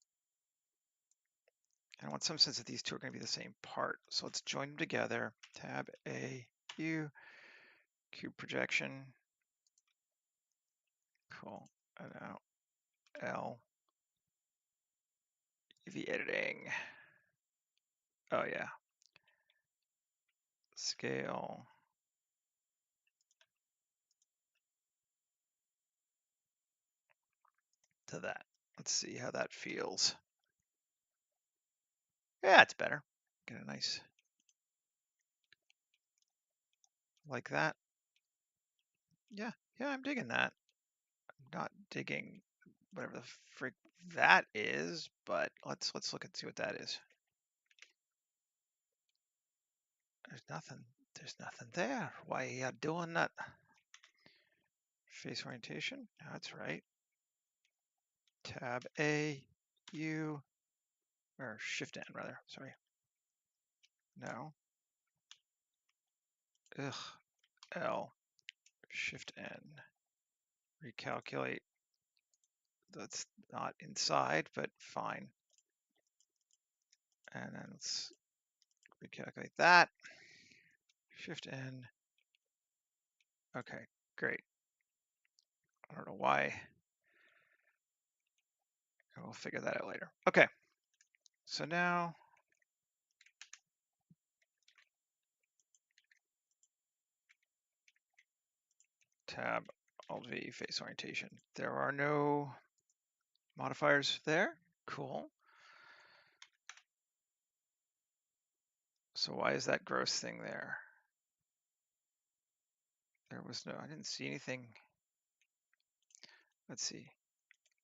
And I want some sense that these two are going to be the same part. So let's join them together. Tab A, U, cube projection. Cool. And now L, UV editing. Oh yeah. Scale. To that. Let's see how that feels. Yeah, it's better. Get a nice, like that. Yeah, I'm digging that. I'm not digging whatever the frick that is, but let's look and see what that is. There's nothing there. Why are you doing that? Face orientation, that's right. Tab A, U, or Shift N rather, sorry. No. Ugh, L, Shift N. Recalculate. That's not inside, but fine. And then let's recalculate that. Shift N. Okay, great. I don't know why. We'll figure that out later. Okay, so now tab Alt V face orientation. There are no modifiers there. Cool. So why is that gross thing there? There was no, I didn't see anything. Let's see.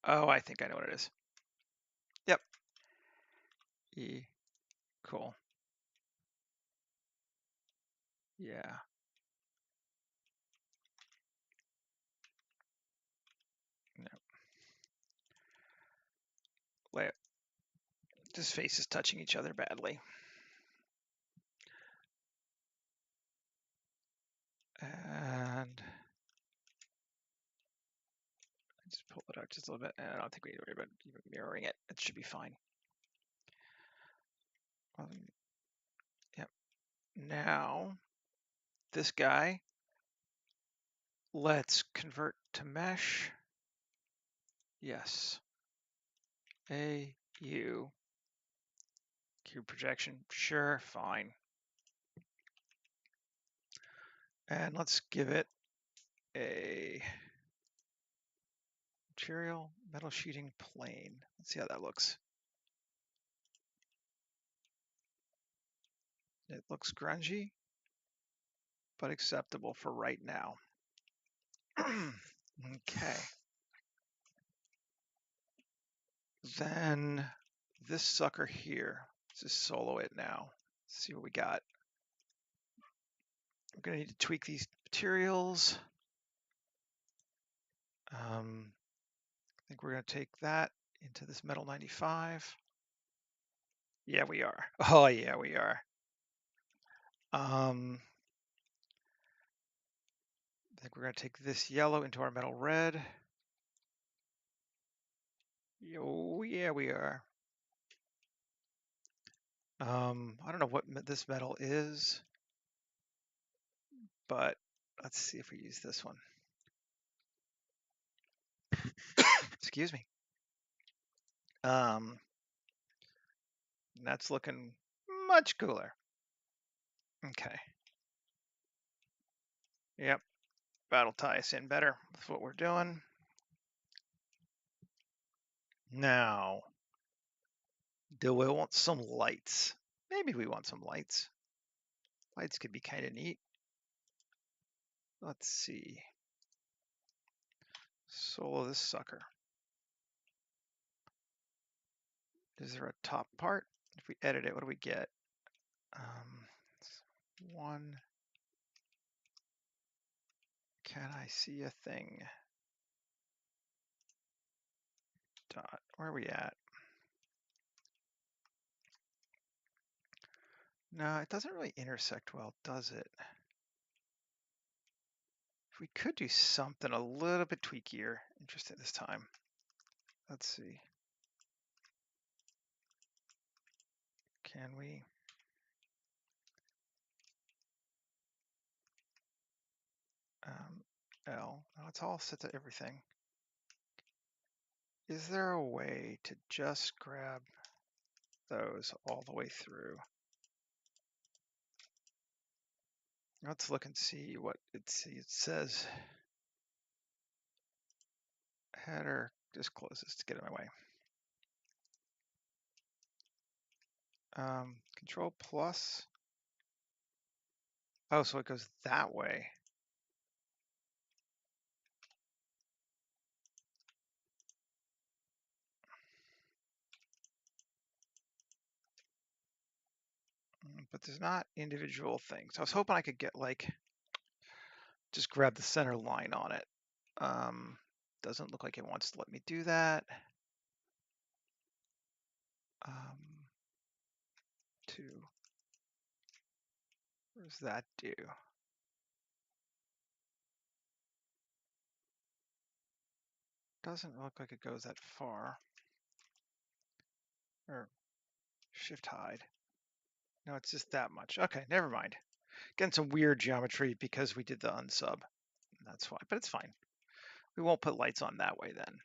Oh, I think I know what it is. Yep. E, cool. Yeah. No. Layout. Just faces touching each other badly. And just pull it out just a little bit. And I don't think we need to worry about even mirroring it. It should be fine. Yep. Now, this guy, let's convert to mesh. Yes. A, U, cube projection. Sure, fine. And let's give it a material metal sheeting plane. Let's see how that looks. It looks grungy, but acceptable for right now. Okay. Then this sucker here, let's just solo it now. Let's see what we got. We're gonna need to tweak these materials. I think we're gonna take that into this metal 95. Yeah, we are. Oh yeah, we are. I think we're gonna take this yellow into our metal red. Oh yeah, we are. I don't know what this metal is, but Let's see if we use this one. Excuse me. That's looking much cooler. Okay. Yep. That'll tie us in better. That's what we're doing. Now, do we want some lights? Maybe we want some lights. Lights could be kind of neat. Let's see. Solo this sucker. Is there a top part? If we edit it, what do we get? One. Can I see a thing? Dot. Where are we at? No, it doesn't really intersect well, does it? We could do something a little bit tweakier. Interesting this time. Let's see. Can we? L. No, it's all set to everything. Is there a way to just grab those all the way through? Let's look and see what it says. Header, just close this to get in my way. Control plus. Oh, so it goes that way. But there's not individual things. I was hoping I could get like, just grab the center line on it. Doesn't look like it wants to let me do that. What does that do? Doesn't look like it goes that far. Or shift hide. No, it's just that much. Okay, never mind. Getting some weird geometry because we did the unsub. That's why, but it's fine. We won't put lights on that way then.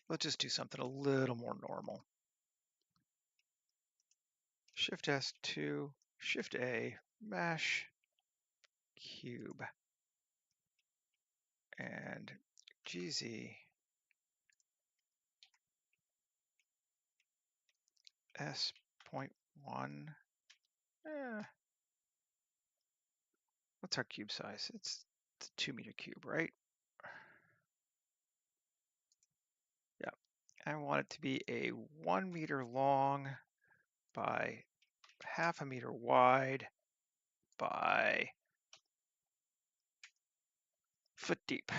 Let's just do something a little more normal. Shift S2, Shift A, mesh, cube, and GZ S.1. What's our cube size? It's a 2 meter cube, right? Yeah. I want it to be a 1 meter long by half a meter wide by foot deep.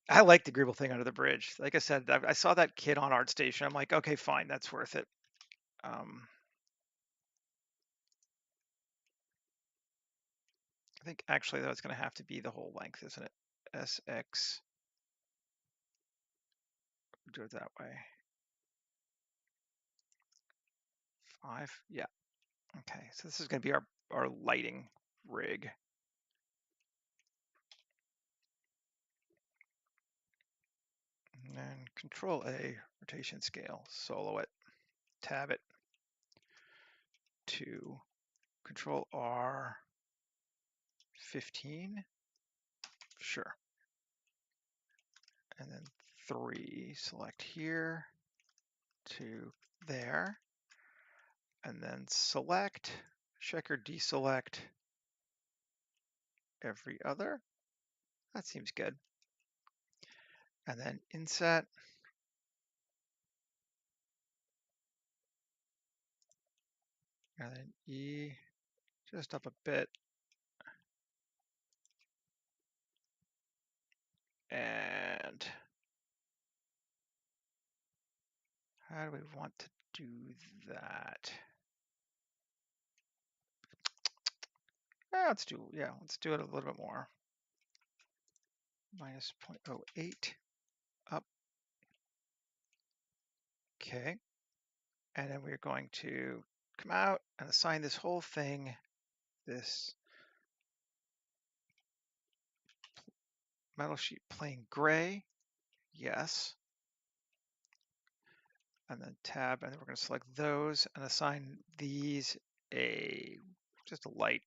I like the Greeble thing under the bridge. Like I said, I saw that kid on ArtStation. I'm like, okay, fine, that's worth it. I think actually though it's going to have to be the whole length, isn't it? SX. Do it that way. 5. Yeah. Okay. So this is going to be our lighting rig. And then Control A, rotation scale, solo it, tab it to Control R, 15. Sure. And then 3, select here to there. And then select, check or deselect every other. That seems good. And then inset. And then E, just up a bit. And how do we want to do that? Let's do it a little bit more. Minus 0.08 up. Okay. And then we're going to come out and assign this whole thing this metal sheet plain gray. Yes. And then tab, and then we're going to select those and assign these just a light.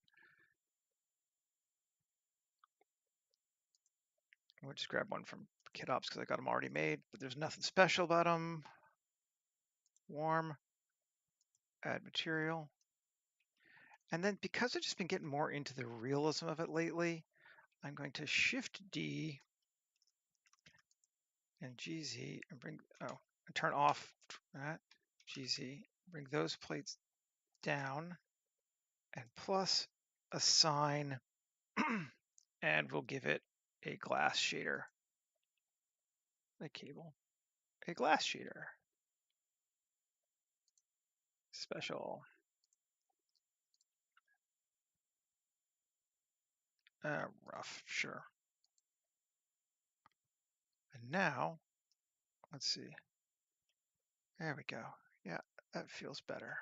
We'll just grab one from KitOps because I got them already made, but there's nothing special about them. Warm, add material. And then because I've just been getting more into the realism of it lately, I'm going to Shift D and GZ and and turn off that GZ, bring those plates down and plus assign, and we'll give it a glass shader. The cable, a glass shader. Special. Rough, sure. And now, let's see. There we go. Yeah, that feels better.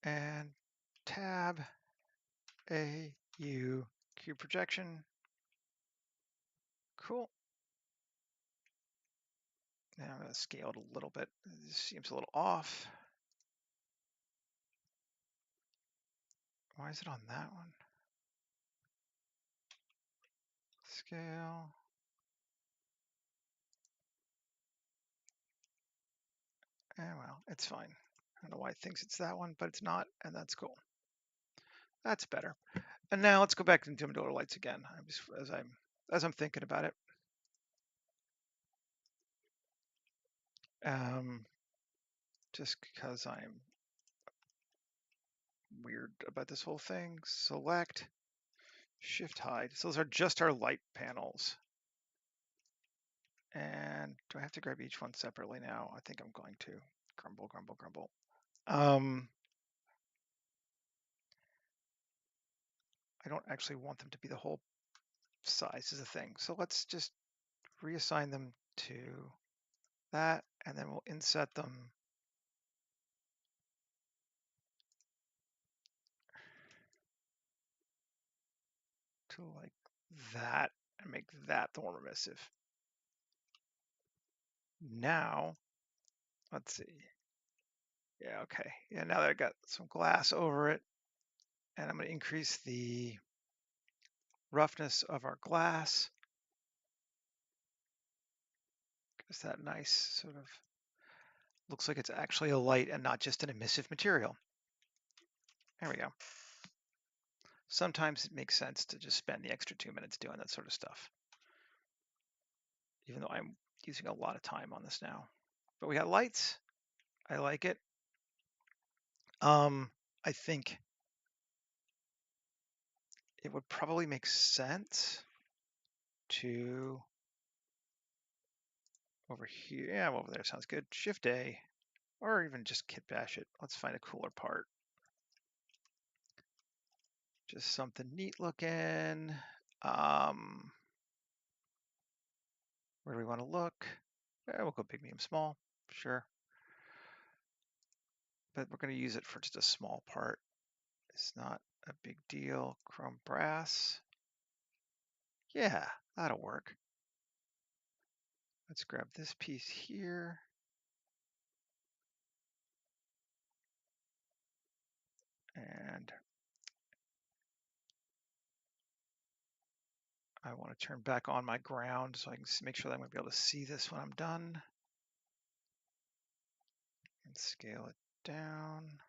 And tab A U cube projection. Cool. Now I'm going to scale it a little bit. This seems a little off. Why is it on that one? Scale. Well, it's fine. I don't know why it thinks it's that one, but it's not, and that's cool. That's better. And now let's go back into motor lights again. As I'm thinking about it. Just because I'm weird about this whole thing, select, shift hide. So those are just our light panels. And do I have to grab each one separately now? I think I'm going to. Grumble, grumble, grumble. I don't actually want them to be the whole size is the thing. So let's just reassign them to that, and then we'll inset them to like that and make that the more emissive. Now, let's see. Yeah, okay. Yeah, now that I got some glass over it, and I'm going to increase the roughness of our glass. Gives that nice sort of, looks like it's actually a light and not just an emissive material. There we go. Sometimes it makes sense to just spend the extra 2 minutes doing that sort of stuff, even though I'm using a lot of time on this now. But we got lights. I like it. I think it would probably make sense to over here. Yeah, over there sounds good. Shift A, or even just kit bash it. Let's find a cooler part. Just something neat looking. Where do we want to look? We'll go big, medium, small. Sure. But we're going to use it for just a small part. It's not a big deal. Chrome brass. Yeah, that'll work. Let's grab this piece here. And I want to turn back on my ground so I can make sure that I'm going to be able to see this when I'm done. And scale it down.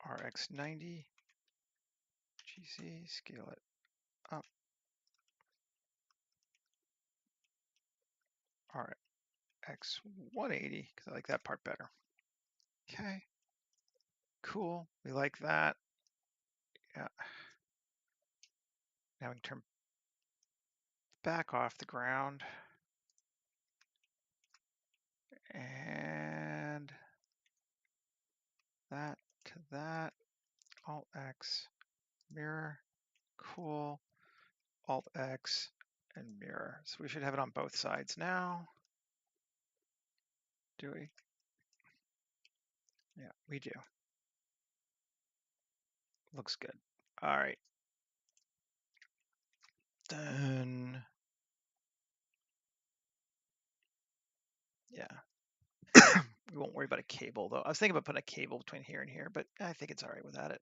RX90. GZ, scale it up. RX180, because I like that part better. Okay, cool. We like that. Yeah. Now we can turn back off the ground. And that to that. Alt X, mirror. Cool. Alt X and mirror. So we should have it on both sides now. Do we? Yeah, we do. Looks good. All right. Then, yeah. We won't worry about a cable though. I was thinking about putting a cable between here and here, but I think it's all right without it.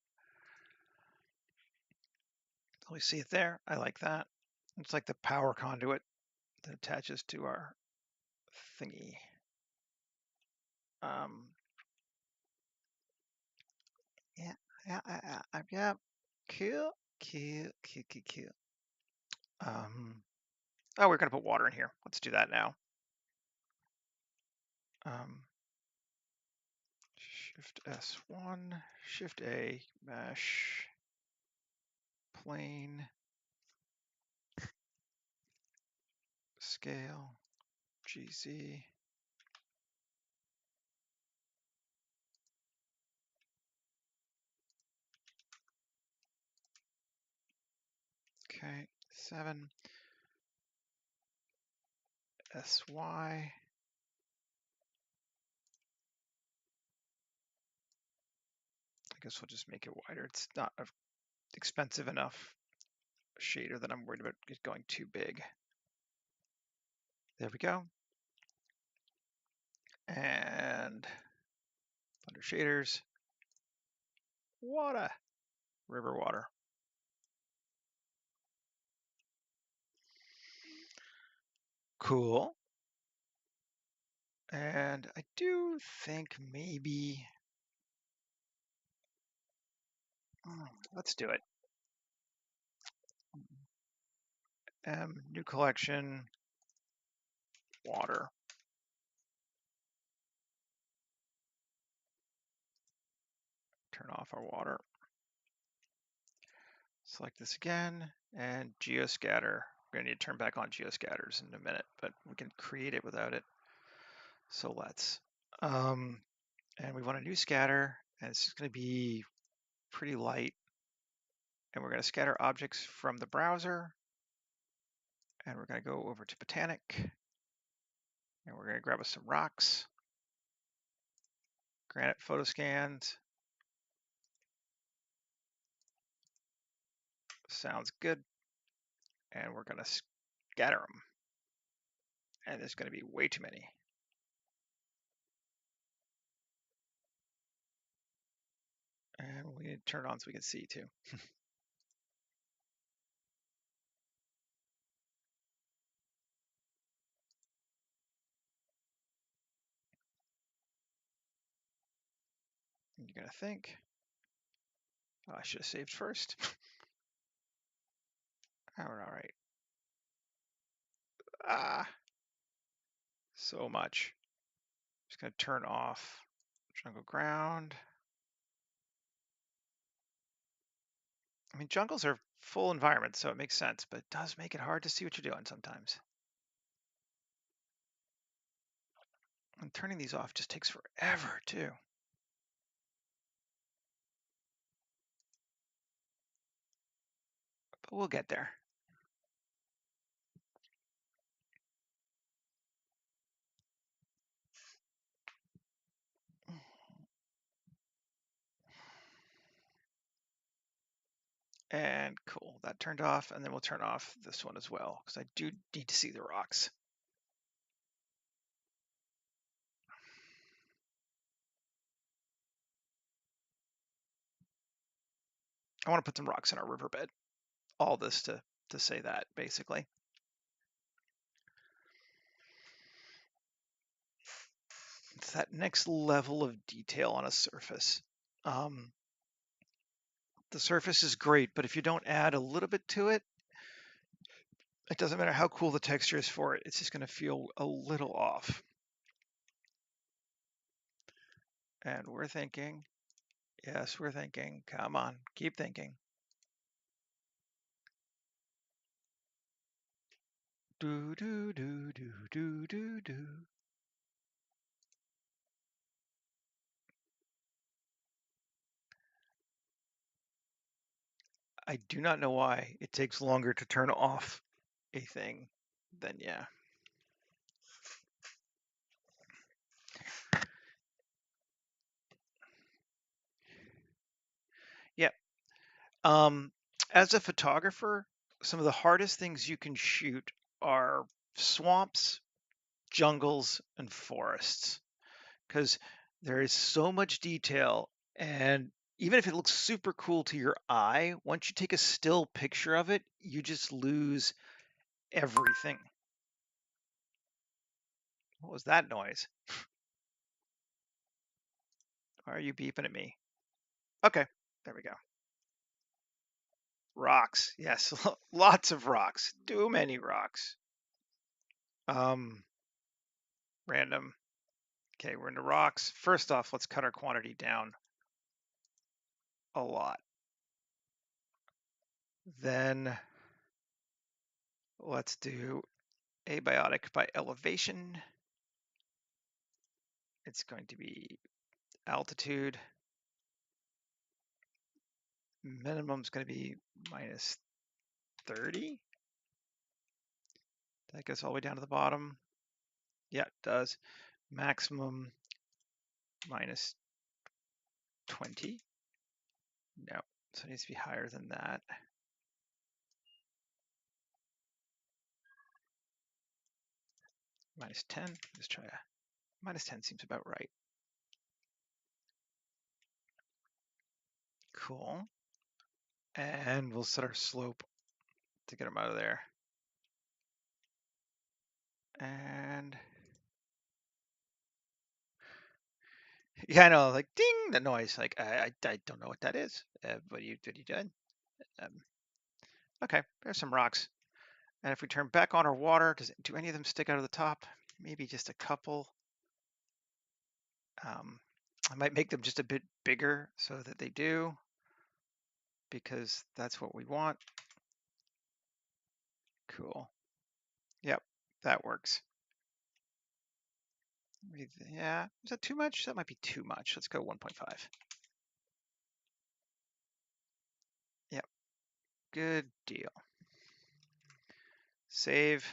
So we see it there. I like that. It's like the power conduit that attaches to our thingy. Um, yeah, yeah. Cool, cute, cute, cute, cute. Oh, we're gonna put water in here. Let's do that now. Shift S1, Shift A, mesh, plane, scale, GZ. Okay, 7, SY. I guess we'll just make it wider. It's not an expensive enough shader that I'm worried about it going too big. There we go. And under shaders, water, river water. Cool. And I do think maybe, let's do it. New collection, water. Turn off our water. Select this again, and geoscatter. We're gonna need to turn back on geoscatters in a minute, but we can create it without it. So let's. And we want a new scatter, and it's gonna be pretty light. And we're gonna scatter objects from the browser, and we're gonna go over to Botanic, and we're gonna grab us some rocks, granite photo scans. Sounds good. And we're gonna scatter them. And there's gonna be way too many. And we need to turn it on so we can see too. You're gonna think, oh, I should have saved first. All right. Ah, so much. Just gonna turn off jungle ground. I mean, jungles are full environments, so it makes sense, but it does make it hard to see what you're doing sometimes. And turning these off just takes forever too. But we'll get there. And cool, that turned off, and then we'll turn off this one as well, because I do need to see the rocks. I want to put some rocks in our riverbed. All this to say that, basically. It's that next level of detail on a surface. The surface is great, but if you don't add a little bit to it, it doesn't matter how cool the texture is for it, it's just going to feel a little off. And we're thinking, yes, we're thinking, come on, keep thinking. Do, do, do, do, do, do, do. I do not know why it takes longer to turn off a thing than, yeah. Um, as a photographer, some of the hardest things you can shoot are swamps, jungles, and forests because there is so much detail. And even if it looks super cool to your eye, once you take a still picture of it, you just lose everything. What was that noise? Why are you beeping at me? Okay, there we go. Rocks. Yes, lots of rocks. Too many rocks. Um, Random. Okay, we're into rocks. First off, let's cut our quantity down a lot. Then let's do abiotic by elevation. It's going to be altitude. Minimum is going to be minus 30. That goes all the way down to the bottom. Yeah, it does. Maximum minus 20. No, so it needs to be higher than that. Minus 10. Let's try a minus 10 seems about right. Cool. And we'll set our slope to get them out of there. And yeah, I know, like ding, the noise. Like I don't know what that is. What are you doing? Um, okay, there's some rocks. And if we turn back on our water, do any of them stick out of the top? Maybe just a couple. I might make them just a bit bigger so that they do, because that's what we want. Cool. Yep, that works. Yeah, is that too much? That might be too much. Let's go 1.5. Yep, good deal. Save.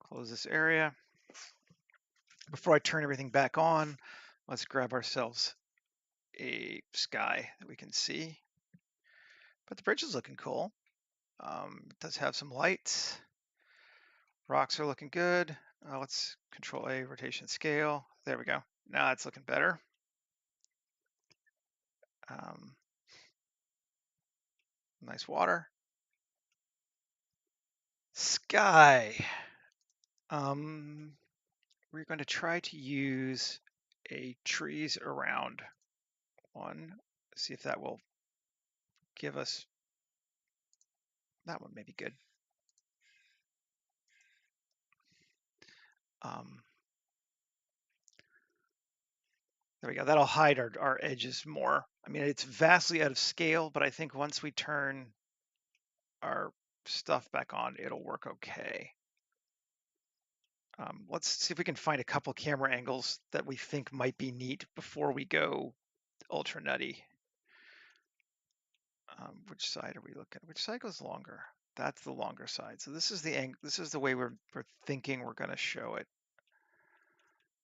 Close this area. Before I turn everything back on, let's grab ourselves a sky that we can see. But the bridge is looking cool. It does have some lights. Rocks are looking good. Let's control A, rotation scale. There we go. Now it's looking better. Nice water. Sky. We're going to try to use a trees around one. See if that will give us, that one may be good. There we go. That'll hide our edges more. I mean, it's vastly out of scale, but I think once we turn our stuff back on, it'll work okay. Let's see if we can find a couple camera angles that we think might be neat before we go ultra nutty. Which side are we looking? Which side goes longer? That's the longer side. So this is the way we're thinking we're going to show it.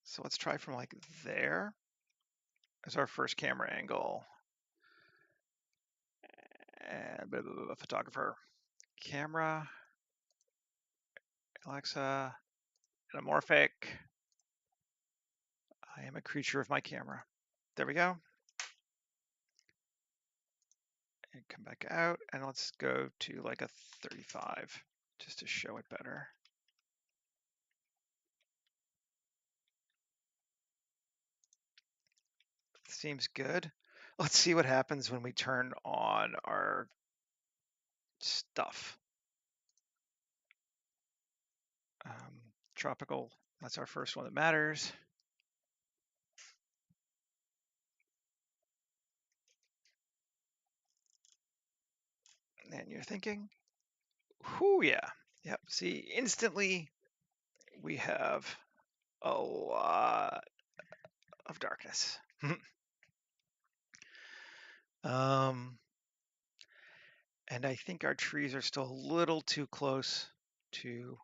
So let's try from like there as our first camera angle. And photographer, camera, Alexa, anamorphic. I am a creature of my camera. There we go. And come back out, and let's go to like a 35 just to show it better. Seems good. Let's see what happens when we turn on our stuff. Tropical, that's our first one that matters. And you're thinking, whoo, yeah. Yep, see, instantly we have a lot of darkness. And I think our trees are still a little too close to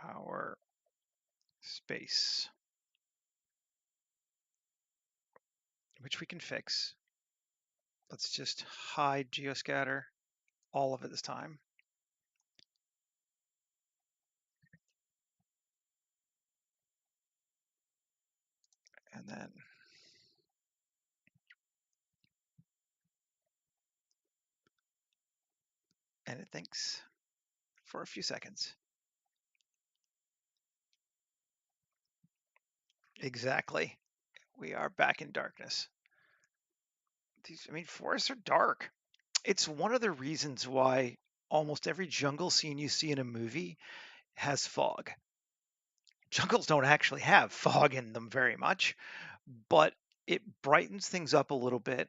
our space, which we can fix. Let's just hide geoscatter, all of it this time. And then and it thinks for a few seconds. Exactly. We are back in darkness. Forests are dark. It's one of the reasons why almost every jungle scene you see in a movie has fog. Jungles don't actually have fog in them very much, but it brightens things up a little bit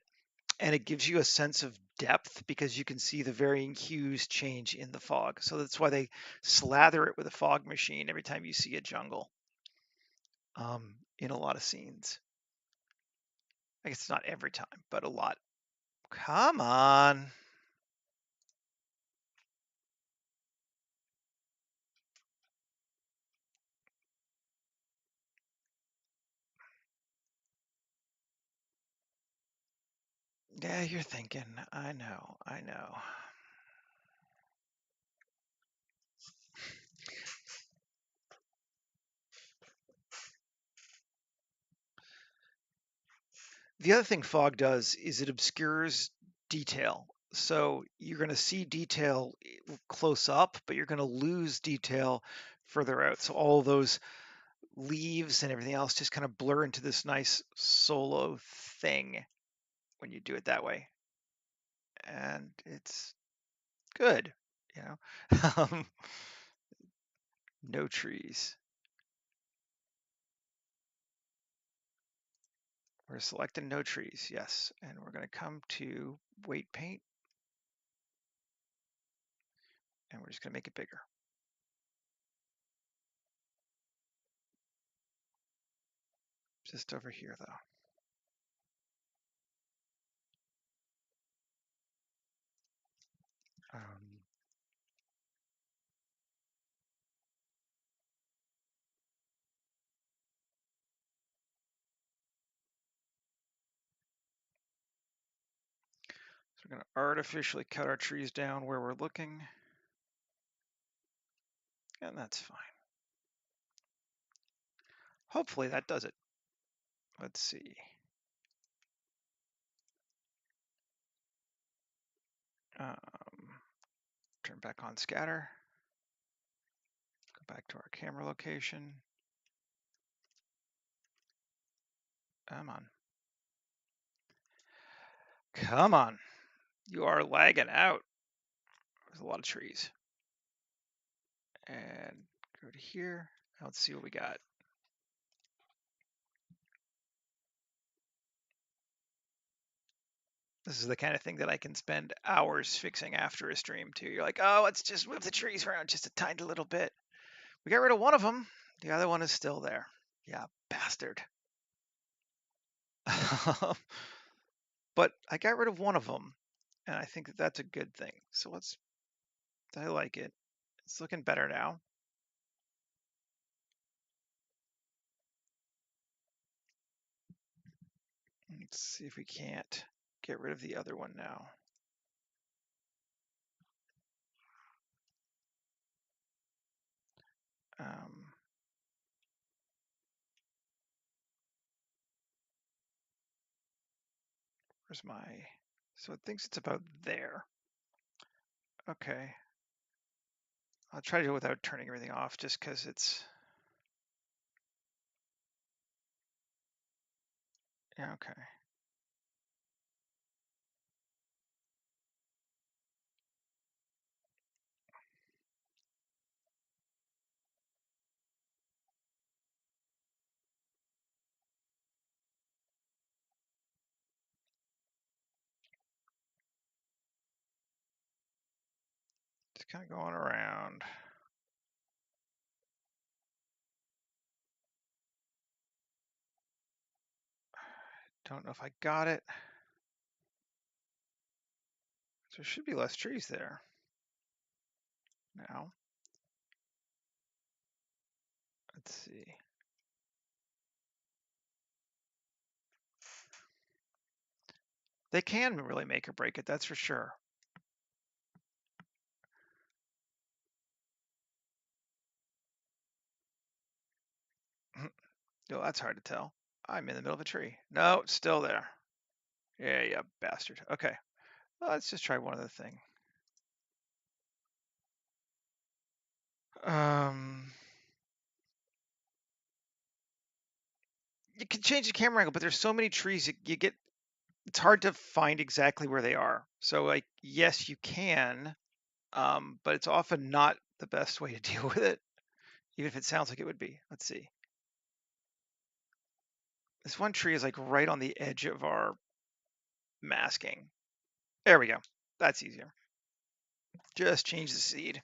and it gives you a sense of depth because you can see the varying hues change in the fog. So that's why they slather it with a fog machine every time you see a jungle in a lot of scenes. I guess it's not every time, but a lot. Come on. Yeah, you're thinking. I know. I know. The other thing fog does is it obscures detail. So you're going to see detail close up, but you're going to lose detail further out. So all those leaves and everything else just kind of blur into this nice solo thing when you do it that way. And it's good, you know. No trees. We're selecting no trees, yes. And we're going to come to weight paint and we're just going to make it bigger. Just over here though. Um, so we're going to artificially cut our trees down where we're looking. And that's fine. Hopefully that does it. Let's see. Turn back on scatter. Go back to our camera location. Come on. Come on. You are lagging out. There's a lot of trees. And go to here. Let's see what we got. This is the kind of thing that I can spend hours fixing after a stream too. You're like, oh, let's just move the trees around just a tiny little bit. We got rid of one of them. The other one is still there. Yeah, bastard. But I got rid of one of them, and I think that that's a good thing. So I like it. It's looking better now. Let's see if we can't get rid of the other one now. Where's my, so it thinks it's about there. Okay. I'll try to do it without turning everything off just because it's, yeah, okay. Just kind of going around. Don't know if I got it. So there should be less trees there now. Let's see. They can really make or break it, that's for sure. No, that's hard to tell. I'm in the middle of a tree. No, it's still there. Yeah, yeah, bastard. Okay, well, let's just try one other thing. Um, you can change the camera angle, but there's so many trees you get. It's hard to find exactly where they are. So, like, yes, you can, but it's often not the best way to deal with it, even if it sounds like it would be. Let's see. This one tree is like right on the edge of our masking. There we go. That's easier. Just change the seed.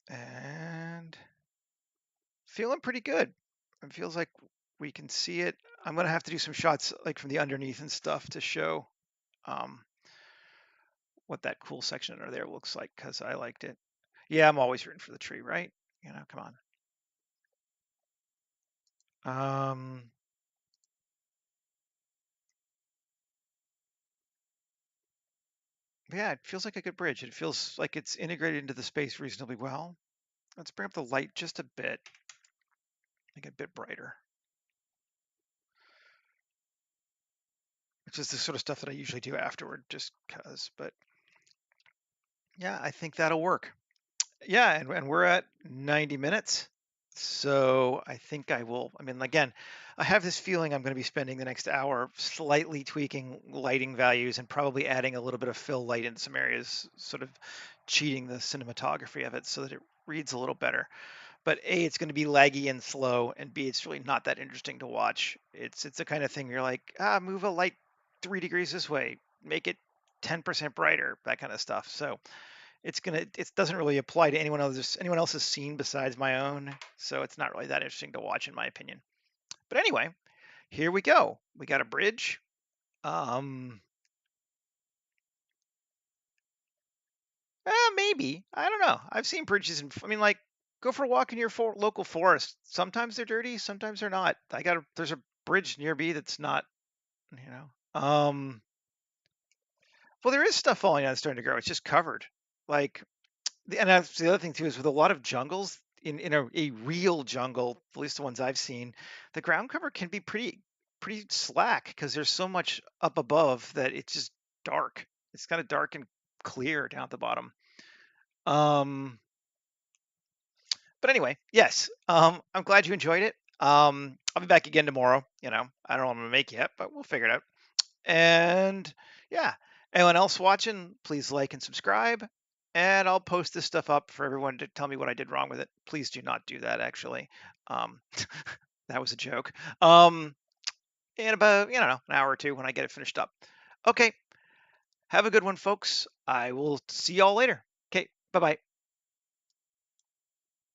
And feeling pretty good. It feels like we can see it. I'm gonna have to do some shots like from the underneath and stuff to show um, what that cool section under there looks like because I liked it. Yeah, I'm always rooting for the tree, right? You know, come on. Yeah, it feels like a good bridge. It feels like it's integrated into the space reasonably well. Let's bring up the light just a bit, make it a bit brighter, which is the sort of stuff that I usually do afterward just because. But yeah, I think that'll work. Yeah, and we're at 90 minutes. So I think I will. I mean, again, I have this feeling I'm going to be spending the next hour slightly tweaking lighting values and probably adding a little bit of fill light in some areas, sort of cheating the cinematography of it so that it reads a little better. But A, it's going to be laggy and slow, and B, it's really not that interesting to watch. It's the kind of thing you're like, move a light 3 degrees this way, make it 10% brighter, that kind of stuff. So it doesn't really apply to anyone else's scene besides my own, so it's not really that interesting to watch in my opinion. But anyway, here we go. We got a bridge. Um, Maybe I don't know. I've seen bridges, I mean, like go for a walk in your local forest. Sometimes they're dirty, sometimes they're not. There's a bridge near me that's not, you know. Well, there is stuff falling down, starting to grow. It's just covered. Like and that's the other thing too is with a lot of jungles in a real jungle, at least the ones I've seen, the ground cover can be pretty slack because there's so much up above that it's just dark. It's kind of dark and clear down at the bottom. Um, but anyway, yes. I'm glad you enjoyed it. I'll be back again tomorrow. You know, I don't know what I'm gonna make yet, but we'll figure it out. And yeah, anyone else watching, please like and subscribe. And I'll post this stuff up for everyone to tell me what I did wrong with it. Please do not do that, actually. Um, that was a joke. In about, you know, an hour or two when I get it finished up. Okay, have a good one, folks. I will see y'all later. Okay, bye bye.